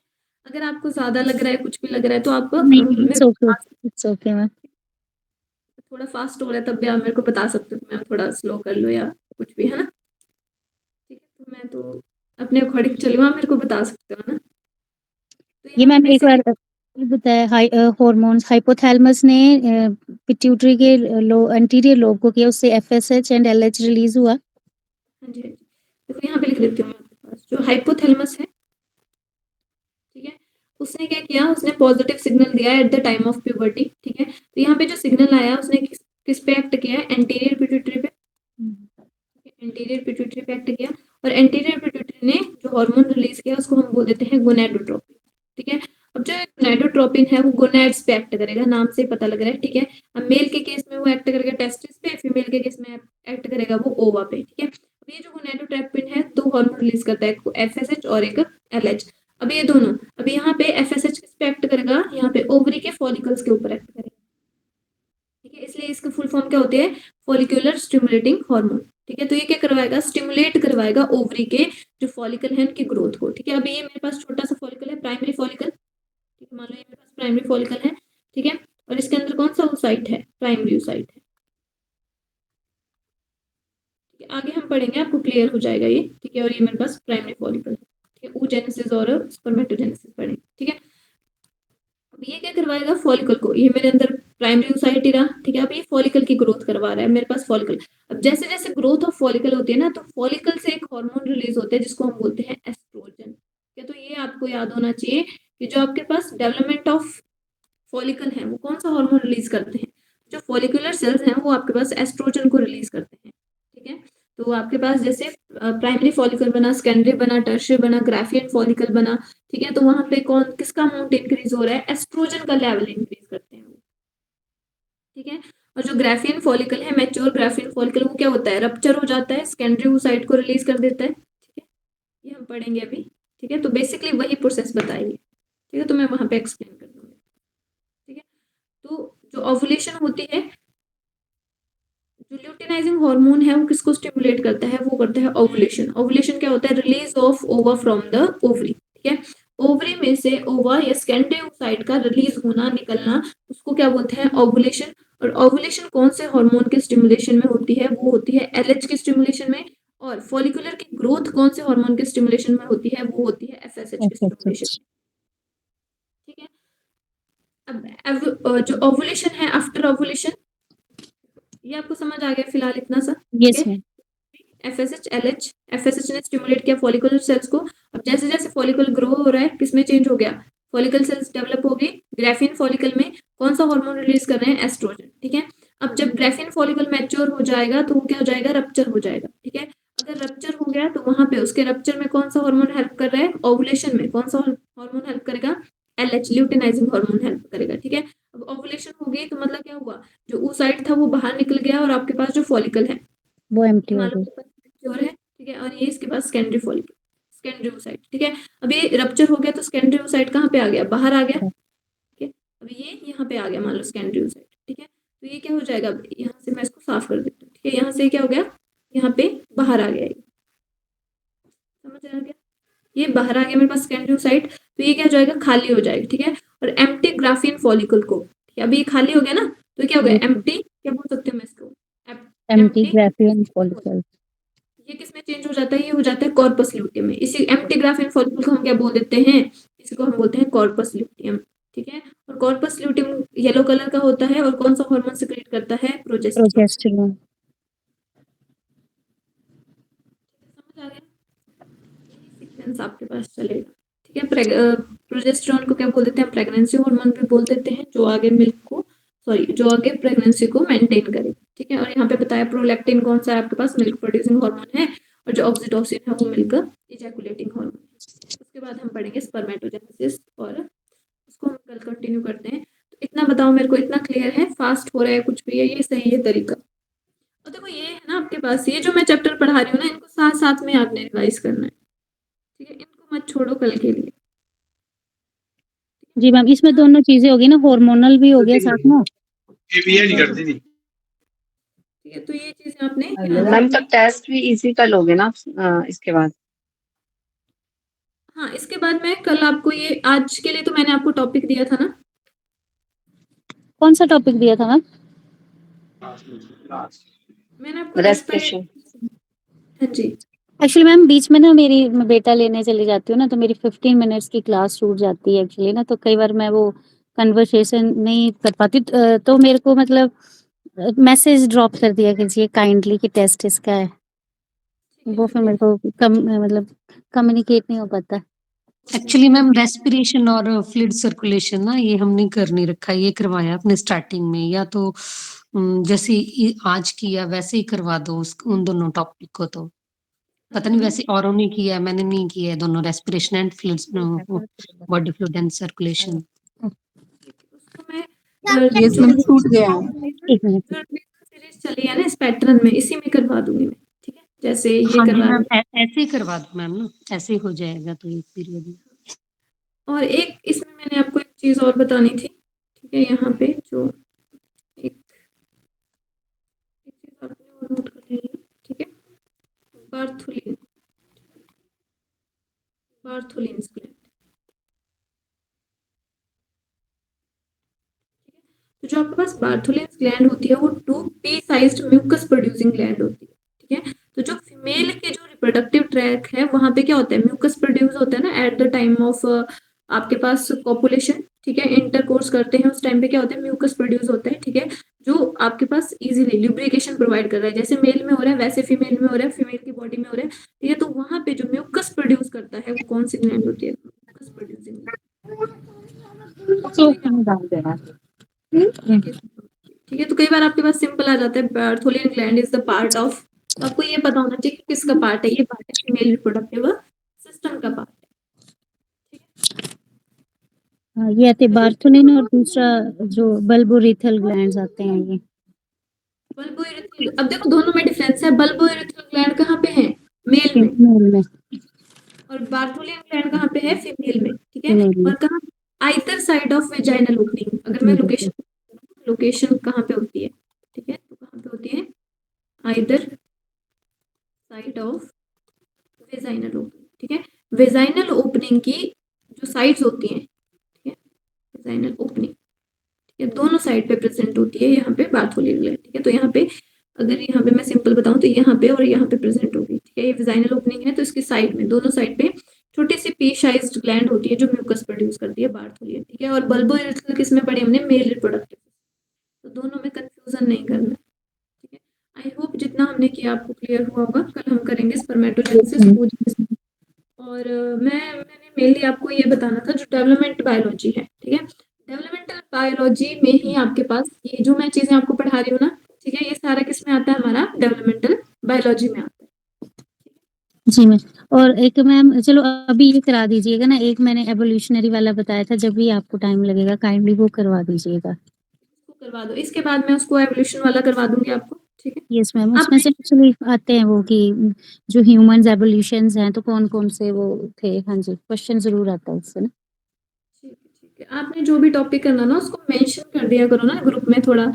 Speaker 3: अगर आपको ज्यादा लग रहा है, कुछ भी लग रहा है, तो आप
Speaker 5: नहीं,
Speaker 3: मेरे
Speaker 5: इट्स
Speaker 3: को
Speaker 5: ओके, इट्स ओके मैम।
Speaker 3: थोड़ा फास्ट हो रहा है तब भी आप मेरे को बता सकते हो कि मैम थोड़ा स्लो कर लो या कुछ भी, है ना। ठीक है, तो मैं तो अपने अकॉर्डिंग चली हूँ, आप मेरे को बता सकते हो ना। तो
Speaker 5: ये
Speaker 3: यहाँ पे
Speaker 5: मैम एक
Speaker 3: basically
Speaker 5: बार ये बताया, हार्मोन्स हाइपोथैलेमस ने पिट्यूटरी के एंटीरियर लोब को किया, उससे एफएसएच एंड एलएच रिलीज हुआ।
Speaker 3: हाँ जी, हाँ जी, देखो यहाँ पे लिख देती हूँ मैं आपके पास, जो हाइपोथैलेमस है, ठीक है, उसने क्या किया, उसने पॉजिटिव सिग्नल दिया at the time of puberty. ठीक है, तो यहाँ पे जो सिग्नल आया उसने किस पे एक्ट किया है, एंटीरियर पिट्यूटरी पे, एंटीरियर पिट्यूटरी पे एक्ट किया, और एंटीरियर पिट्यूटरी ने जो हार्मोन रिलीज किया उसको हम बोल देते हैं गोनाडोट्रोपिन। ठीक है, अब जो गोनाडोट्रोपिन है वो गोनाड्स पे एक्ट करेगा, नाम से पता लग रहा है। ठीक है, अब मेल के केस में वो एक्ट करेगा टेस्टिस पे, फीमेल के केस में एक्ट करेगा वो ओवा पे। ठीक है, अब ये जो गोनाडोट्रोपिन है दो हार्मोन रिलीज करता है, एक एफएसएच और एक एलएच। अब ये दोनों, अब यहाँ पे एफएसएच किस पे एक्ट करेगा, यहाँ पे ओवरी के फॉलिकल्स के ऊपर एक्ट करेगा। ठीक है, इसलिए इसका फुल फॉर्म क्या होती है, फॉलिकुलर स्टिमुलेटिंग हार्मोन। ठीक है, तो ये क्या करवाएगा, स्टिमुलेट करवाएगा ओवरी के जो फॉलिकल है उनकी ग्रोथ को। ठीक है, अभी ये मेरे पास छोटा सा फॉलिकल है, प्राइमरी फॉलिकल। ठीक है, मान लो ये मेरे पास प्राइमरी फॉलिकल है। ठीक है, और इसके अंदर कौन सा oocyte है, प्राइमरी oocyte है। ठीक है, आगे हम पढ़ेंगे, आपको क्लियर हो जाएगा ये। ठीक है, और ये मेरे पास प्राइमरी फॉलिकल है। ठीक है, oogenesis और स्पर्मेटोजेनेसिस पढ़ेंगे। ठीक है, अब ये क्या करवाएगा, फॉलिकल को, ये मेरे अंदर प्राइमरी oocyte ही रहा। ठीक है, अब ये फॉलिकल की ग्रोथ करवा रहा है मेरे पास फॉलिकल। अब जैसे जैसे ग्रोथ ऑफ फॉलिकल होती है ना, तो फॉलिकल से एक हार्मोन रिलीज होता है जिसको हम बोलते हैं एस्ट्रोजन। ठीक है, तो ये आपको याद होना चाहिए कि जो आपके पास डेवलपमेंट ऑफ फॉलिकल है वो कौन सा हार्मोन रिलीज करते हैं, जो फॉलिकुलर सेल्स हैं वो आपके पास एस्ट्रोजन को रिलीज करते हैं। ठीक है, तो आपके पास जैसे प्राइमरी फॉलिकल बना, सेकेंडरी बना, टर्शियरी बना, ग्राफियन फॉलिकल बना। ठीक है, तो वहां पे कौन किसका अमाउंट इंक्रीज हो रहा है, एस्ट्रोजन का लेवल इंक्रीज करते हैं वो। ठीक है, और जो ग्राफियन फॉलिकल है, मैच्योर ग्राफियन फॉलिकल, वो क्या होता है, रप्चर हो जाता है, सेकेंडरी oocyte को रिलीज कर देता है। ठीक है, ये हम पढ़ेंगे अभी। ठीक है, तो बेसिकली वही प्रोसेस बताएगी। ठीक है, तो मैं वहां पे एक्सप्लेन कर दूंगी। ठीक है, तो जो ओवुलेशन होती है, जो ल्यूटिनाइजिंग हार्मोन है वो किसको स्टिमुलेट करता है, वो करता है ओवुलेशन। ओवुलेशन क्या होता है, रिलीज ऑफ ओवा फ्रॉम द ओवरी। ठीक है, ओवरी में से ओवा या सेकेंडरी oocyte का रिलीज होना, निकलना, उसको क्या बोलते हैं, ओवुलेशन। और ओवुलेशन कौन से हार्मोन के स्टिमुलेशन में होती है, वो होती है एलएच के स्टिमुलेशन में। और फॉलिकुलर की ग्रोथ कौन से हार्मोन के स्टिमुलेशन में होती है, वो होती है एफएसएच के स्टिमुलेशन। ठीक है, अब जो ओवुलेशन है, आफ्टर ओवुलेशन, ये आपको समझ आ गया फिलहाल इतना सा।
Speaker 5: Yes ma'am.
Speaker 3: FSH LH, FSH ने स्टिमुलेट किया फॉलिकुलर सेल्स को। अब जैसे जैसे फॉलिकल ग्रो हो रहा है, किसमें चेंज हो गया, फॉलिकल सेल्स डेवलप हो गई, ग्राफियन फॉलिकल में कौन सा हार्मोन रिलीज कर रहे हैं, एस्ट्रोजन। ठीक है, अब जब ग्राफियन फॉलिकल मैच्योर हो जाएगा तो वो क्या हो जाएगा, रप्चर हो जाएगा। ठीक है, अगर रप्चर हो गया तो वहां पे उसके रप्चर में कौन सा हार्मोन हेल्प कर रहा है, ओवुलेशन में कौन सा हार्मोन हेल्प करेगा, एलएच, ल्यूटिनाइजिंग हार्मोन हेल्प करेगा। ठीक है, अब ओवुलेशन हो गई तो मतलब क्या हुआ, जो oocyte था वो बाहर निकल गया और आपके पास जो फॉलिकल है
Speaker 5: वो एम्प्टी हो
Speaker 3: मान लो
Speaker 5: गई।
Speaker 3: आपके पास मैच्योर है। ठीक है, और ये इसके पास सेकेंडरी फॉलिकल, सेकेंडरी oocyte। ठीक है, अब ये रप्चर हो गया तो सेकेंडरी oocyte कहाँ पे आ गया, बाहर आ गया। ठीक है, अब ये यहाँ पे आ गया, मान लो सेकेंडरी oocyte। ठीक है, तो ये क्या हो जाएगा, अब यहाँ से मैं इसको साफ कर देती हूँ। ठीक है, यहाँ से क्या हो गया, यहाँ पे बाहर आ गया, ये समझ आ गया, ये बाहर आ गया मेरे पास सेकेंडरी oocyte। तो ये क्या हो जाएगा, खाली हो जाएगा। ठीक है, और एम्प्टी ग्राफियन फॉलिकल को, ठीक है, अभी ये खाली हो गया ना, तो क्या हो गया, एम्प्टी, क्या बोल सकते हैं मैं इसको,
Speaker 5: एम्प्टी
Speaker 3: एम्प्टी।
Speaker 5: Graafian follicle.
Speaker 3: ये किसमें चेंज हो जाता है, ये हो जाता है कॉर्पस ल्यूटियम में। इसी एम्प्टी ग्राफियन फॉलिकल को हम क्या बोल देते हैं, इसी को हम बोलते हैं कॉर्पस ल्यूटियम। ठीक है, और कॉर्पस ल्यूटियम येलो कलर का होता है और कौन सा हार्मोन सिक्रेट करता है, प्रोजेस्टेरोन।
Speaker 5: प्रोजेस्टेरोन।
Speaker 3: समझ आ गया, सीक्वेंस आपके पास चलेगा। ठीक है, प्रोजेस्टेरोन को क्या बोल देते हैं, प्रेगनेंसी हार्मोन भी बोल देते हैं, जो आगे मिल्क को, सॉरी, जो आगे प्रेगनेंसी को मेंटेन करे। ठीक है, और यहाँ पे बताया प्रोलैक्टिन कौन सा है आपके पास, मिल्क प्रोड्यूसिंग हार्मोन है, और जो ऑक्सीटोसिन है वो मिल्क इजैकुलेटिंग हार्मोन है। उसके बाद हम पढ़ेंगे स्पर्मेटोजेनेसिस, और उसको हम कल कंटिन्यू करते हैं। तो इतना बताओ मेरे को, इतना क्लियर है, फास्ट हो रहा है कुछ भी है, ये सही है तरीका। और देखो ये है ना आपके पास, ये जो मैं चैप्टर पढ़ा रही हूँ ना, इनको साथ साथ में आपने रिवाइज करना है। ठीक है, इनको मत छोड़ो कल के लिए।
Speaker 5: जी मैम, इसमें दोनों चीजें होगी ना, हार्मोनल भी हो गया साथ में।
Speaker 3: ठीक है, तो ये चीजें आपने ध्यान
Speaker 4: मैम
Speaker 3: रखनी
Speaker 4: तब टेस्ट भी इजी कर लोगे ना इसके बाद?
Speaker 3: हाँ, इसके बाद मैं कल आपको ये, आज के लिए तो मैंने आपको टॉपिक दिया था ना,
Speaker 5: कौन सा टॉपिक दिया था मैम?
Speaker 3: मैंने आपको
Speaker 4: रेस्पिरेशन।
Speaker 3: हाँ जी,
Speaker 5: एक्चुअली मैम बीच में ना मेरी मैं बेटा लेने चली जाती हूँ ना, तो मेरी 15 मिनट्स की क्लास छूट जाती है एक्चुअली ना, तो कई बार मैं वो कन्वर्सेशन नहीं कर पाती, तो मेरे को मतलब मैसेज ड्रॉप कर दिया कीजिए काइंडली कि टेस्ट इसका है, वो फिर मेरे को मतलब कम्युनिकेट नहीं हो पाता।
Speaker 1: एक्चुअली मैम रेस्पिरेशन और फ्लूइड सर्कुलेशन ना ये हमने कर नहीं रखा, ये करवाया अपने स्टार्टिंग में, या तो जैसे आज किया वैसे ही करवा दो उन दोनों टॉपिक को, तो पता नहीं वैसे औरों ने किया है, मैंने नहीं किया है दोनों, respiration and fluid, body fluid and circulation.
Speaker 3: उसको मैं
Speaker 2: यस मैम, छूट गया है।
Speaker 5: एक मिनट।
Speaker 3: सीरीज चली है ना इस पैटर्न में, इसी में करवा दूंगी मैं, ठीक है, जैसे ये
Speaker 1: हाँ जी
Speaker 3: करवा
Speaker 1: मैम,
Speaker 3: रही
Speaker 1: ऐसे ही करवा दो मैम ना, ऐसे ही हो जाएगा तो एक पीरियड में।
Speaker 3: हूँ। और एक इसमें मैंने आपको एक चीज और बतानी थी, ठीक है, यहाँ पे जो एक चीज आपने और नोट कर लेनी है, ठीक है, बार्थोलिन, बार्थोलिन्स ग्लैंड। तो जो आपके पास बार्थोलिन्स ग्लैंड होती है वो 2p sized mucus producing gland होती है, ठीक है। तो जो फीमेल के जो रिप्रोडक्टिव ट्रैक है वहां पे क्या होता है, म्यूकस प्रोड्यूस होता है ना एट द टाइम ऑफ आपके पास कॉपुलेशन, ठीक है, इंटरकोर्स करते हैं उस टाइम पे क्या होता है, म्यूकस प्रोड्यूस होता है, ठीक है, जो आपके पास इजीली ल्यूब्रिकेशन प्रोवाइड कर रहा है, जैसे मेल में हो रहा है वैसे फीमेल में हो रहा है, फीमेल की बॉडी में हो रहा है, ठीक है। तो वहां पे जो म्यूकस प्रोड्यूस करता है वो कौन सी ग्लैंड होती है, म्यूकस प्रोड्यूसिंग ग्लैंड, ठीक है। तो कई बार आपके पास सिंपल आ जाता है Bartholin gland is the part of, तो आपको ये पता होना चाहिए कि किसका पार्ट है, ये पार्ट है फीमेल रिप्रोडक्टिव सिस्टम का पार्ट
Speaker 5: हाँ, ये आते बार्थोलिन और दूसरा जो बल्बोरेथल ग्लैंड्स आते हैं ये।
Speaker 3: है। बल्बोइरेथ्रल, अब देखो दोनों में डिफरेंस है, बल्बोइरेथ्रल ग्लैंड कहाँ पे है, मेल में,
Speaker 5: फीमेल में।
Speaker 3: और बार्थोलिन ग्लैंड कहाँ पे है, फीमेल में, ठीक है।
Speaker 5: फीमेल में।
Speaker 3: और कहाँ, either side of vaginal opening, अगर मैं लोकेशन कहाँ पे होती है, ठीक है, तो कहाँ पे होती है, either side of vaginal opening, ठीक है। वेजाइनल ओपनिंग की जो साइड्स होती हैं, ठीक है, वेजाइनल ओपनिंग, ठीक है, दोनों साइड पे प्रेजेंट होती है यहाँ पे बार्थोलिन ग्लैंड, ठीक है। तो यहाँ पे अगर यहाँ पे मैं सिंपल बताऊं तो यहाँ पे और यहाँ पे प्रेजेंट होगी, ठीक है, ये वेजाइनल ओपनिंग है, तो इसकी साइड में, दोनों साइड पे छोटी सी पी साइज्ड ग्लैंड होती है जो म्यूकस प्रोड्यूस करती है, बार्थोलिन, ठीक है। और बल्बोइरेथ्रल किस में पढ़े हमने, मेल रिप्रोडक्टिव, तो दोनों में कंफ्यूजन नहीं करना, ठीक है। आई होप जितना हमने किया आपको क्लियर हुआ होगा, कल हम करेंगे स्पर्मेटोजेनेसिस, oogenesis। और मैंने मेनली आपको ये बताना था जो डेवलपमेंट बायोलॉजी है, ठीक है, डेवलपमेंटल बायोलॉजी में ही आपके पास ये जो मैं चीजें आपको पढ़ा रही हूँ ना, ठीक है, ये सारा किस में आता है, हमारा डेवलपमेंटल बायोलॉजी में आता है।
Speaker 5: जी मैम, और एक मैम चलो अभी ये करा दीजिएगा ना, एक मैंने एवोल्यूशनरी वाला बताया था, जब भी आपको टाइम लगेगा काइंडली वो करवा दीजिएगा।
Speaker 3: इसको करवा दो, इसके बाद मैं उसको एवोल्यूशन वाला करवा दूंगी आपको, ठीक है।
Speaker 5: यस मैम,
Speaker 3: आप
Speaker 5: उसमें से एक्चुअली आते हैं वो कि जो ह्यूमंस एवोल्यूशंस हैं तो कौन कौन से वो थे। हाँ जी, क्वेश्चन जरूर आता है उससे ना।
Speaker 3: ठीक है, आपने जो भी टॉपिक करना ना उसको मेंशन कर दिया करो ना ग्रुप में, थोड़ा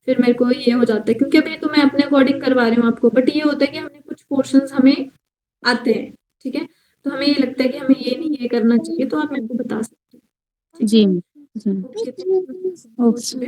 Speaker 3: फिर मेरे को ये हो जाता है, क्योंकि अभी तो मैं अपने अकॉर्डिंग करवा रही हूँ आपको, बट ये होता है कि हमने कुछ पोर्शंस हमें आते हैं, ठीक है, तो हमें ये लगता है कि हमें ये नहीं ये करना चाहिए, तो आप मेरे को बता सकते हैं, ठीक
Speaker 5: जी
Speaker 3: है।
Speaker 5: जी।
Speaker 3: Okay,
Speaker 5: okay.